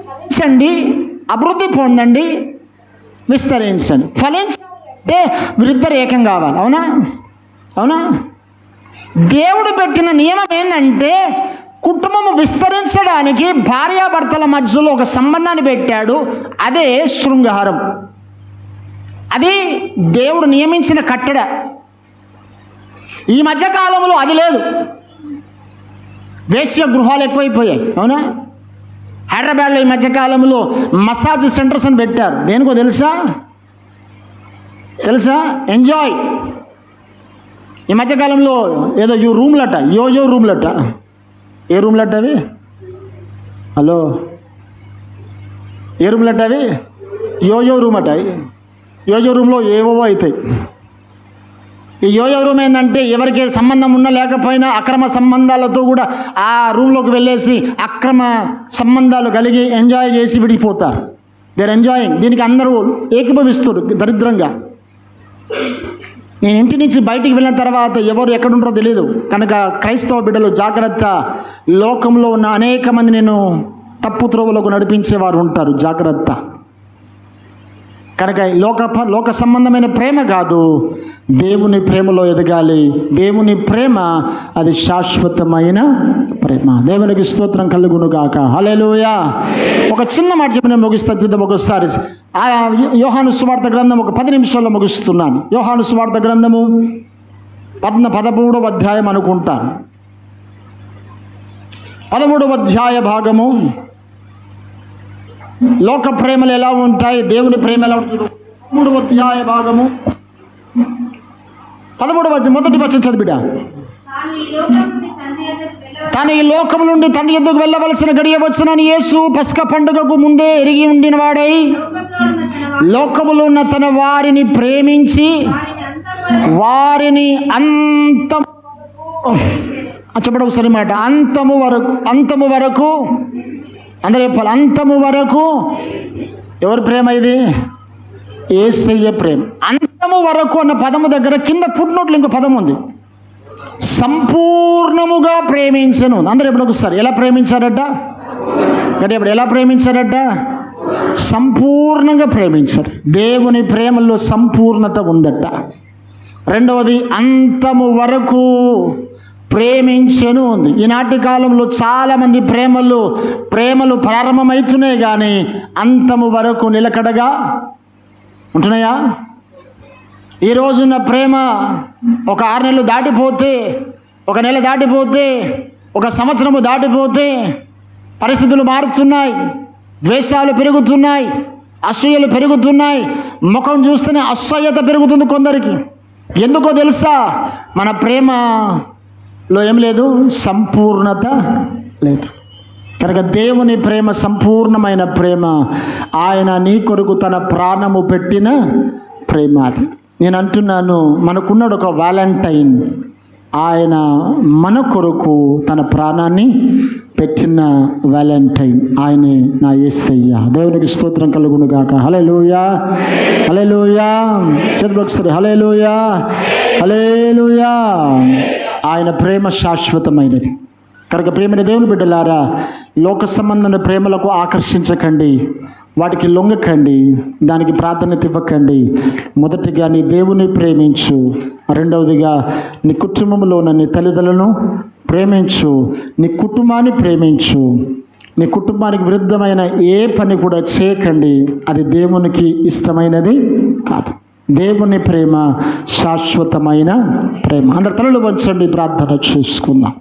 ఫలించండి, అభివృద్ధి పొందండి, విస్తరించండి. ఫలించంటే వీరిద్దరు ఏకం కావాలి. అవునా? అవునా? దేవుడు పెట్టిన నియమం ఏంటంటే కుటుంబం విస్తరించడానికి భార్యాభర్తల మధ్యలో ఒక సంబంధాన్ని పెట్టాడు. అదే శృంగారం. అది దేవుడు నియమించిన కట్టడ. ఈ మధ్యకాలంలో అది లేదు. వేశ్య గృహాలు ఎక్కువైపోయాయి. అవునా? హైదరాబాద్లో ఈ మధ్యకాలంలో మసాజ్ సెంటర్స్ అని పెట్టారు. దేనికో తెలుసా? ఎంజాయ్. ఈ మధ్యకాలంలో ఏదో రూమ్లట, యోజో రూమ్లట. ఏ రూమ్లట అవి? హలో, ఏ రూమ్లట అవి? యోజో రూమ్ అట. యోజో రూమ్లో ఏవో అవుతాయి. ఈ యోజో రూమ్ ఏంటంటే ఎవరికి సంబంధం ఉన్నా లేకపోయినా అక్రమ సంబంధాలతో కూడా ఆ రూమ్లోకి వెళ్ళేసి అక్రమ సంబంధాలు కలిగి ఎంజాయ్ చేసి విడిపోతారు. There enjoying. దీనికి అందరూ ఏకీభవిస్తారు దరిద్రంగా. నేను ఇంటి నుంచి బయటికి వెళ్ళిన తర్వాత ఎవరు ఎక్కడుంటారో తెలియదు. కనుక క్రైస్తవ బిడ్డలు జాగ్రత్త. లోకంలో ఉన్న అనేక మంది నేను తప్పు త్రోవలకు నడిపించేవారు ఉంటారు. జాగ్రత్త. కనుక లోక సంబంధమైన ప్రేమ కాదు, దేవుని ప్రేమలో ఎదగాలి. దేవుని ప్రేమ అది శాశ్వతమైన ప్రేమ. దేవునికి స్తోత్రం కలుగును గాక. హల్లెలూయా. ఒక చిన్న మాట చెప్పి నేను ముగిస్తాను. చూద్దాం ఒకసారి. యోహాను సువార్త గ్రంథం ఒక 10 నిమిషాల్లో ముగిస్తున్నాను. యోహాను సువార్త గ్రంథము 13వ అధ్యాయం అనుకుంటాను. 13వ అధ్యాయ భాగము. లోక ప్రేమలు ఎలా ఉంటాయి, దేవుని ప్రేమ ఎలా ఉంటుంది? 13వ అధ్యాయ భాగము 13వ మొదటి వచనం చదివిడ. తాను ఈ లోకం నుండి తండ్రి యొద్దకు వెళ్ళవలసిన గడియ వచ్చునని యేసు పస్కా పండుగకు ముందే ఎరిగి ఉండిన వాడై లోకములో ఉన్న తన వారిని ప్రేమించి వారిని చెప్పడం ఒకసారి మాట. అంతము వరకు అందరూ చెప్పాలి. అంతము వరకు ఎవరి ప్రేమ ఇది? యేసయ్య ప్రేమ. అంతము వరకు అన్న పదము దగ్గర కింద ఫుట్నోట్లో ఇంకో పదం ఉంది. సంపూర్ణముగా ప్రేమించను. అందరూ ఎప్పుడు ఒకసారి ఎలా ప్రేమించారట? ఇప్పుడు ఎలా ప్రేమించారట? సంపూర్ణంగా ప్రేమించారు. దేవుని ప్రేమలో సంపూర్ణత ఉందట. రెండవది అంతము వరకు ప్రేమించెను ఉంది. ఈనాటి కాలంలో చాలామంది ప్రేమలు ప్రారంభమవుతున్నాయి కానీ అంతము వరకు నిలకడగా ఉంటున్నాయా? ఈ రోజున్న ప్రేమ ఒక 6 నెలలు దాటిపోతే, ఒక నెల దాటిపోతే, ఒక సంవత్సరము దాటిపోతే పరిస్థితులు మారుతున్నాయి. ద్వేషాలు పెరుగుతున్నాయి, అసూయలు పెరుగుతున్నాయి. ముఖం చూస్తేనే అసహ్యత పెరుగుతుంది కొందరికి. ఎందుకో తెలుసా? మన ప్రేమలో ఏం లేదు, సంపూర్ణత లేదు. కనుక దేవుని ప్రేమ సంపూర్ణమైన ప్రేమ. ఆయన నీ కొరకు తన ప్రాణము పెట్టిన ప్రేమ అది. నేను అంటున్నాను, మనకున్నాడు ఒక వాలంటైన్. ఆయన మన కొరకు తన ప్రాణాన్ని పెట్టిన వాలంటైన్. ఆయనే నా యేసయ్య. దేవునికి స్తోత్రం కలుగును గాక. హల్లెలూయా, హల్లెలూయా. చదువు ఒకసారి. హల్లెలూయా, హల్లెలూయా. ఆయన ప్రేమ శాశ్వతమైనది. కనుక ప్రేమైన దేవుని బిడ్డలారా, లోక సంబంధమైన ప్రేమలకు ఆకర్షించకండి, వాటికి లొంగకండి, దానికి ప్రాధాన్యత ఇవ్వకండి. మొదటిగా నీ దేవుని ప్రేమించు. రెండవదిగా నీ కుటుంబంలో ఉన్న నీ తల్లిదండ్రులను ప్రేమించు, నీ కుటుంబాన్ని ప్రేమించు. నీ కుటుంబానికి విరుద్ధమైన ఏ పని కూడా చేయకండి. అది దేవునికి ఇష్టమైనది కాదు. దేవుని ప్రేమ శాశ్వతమైన ప్రేమ. అందరి తలలు వంచండి, ప్రార్థన చేసుకుందాం.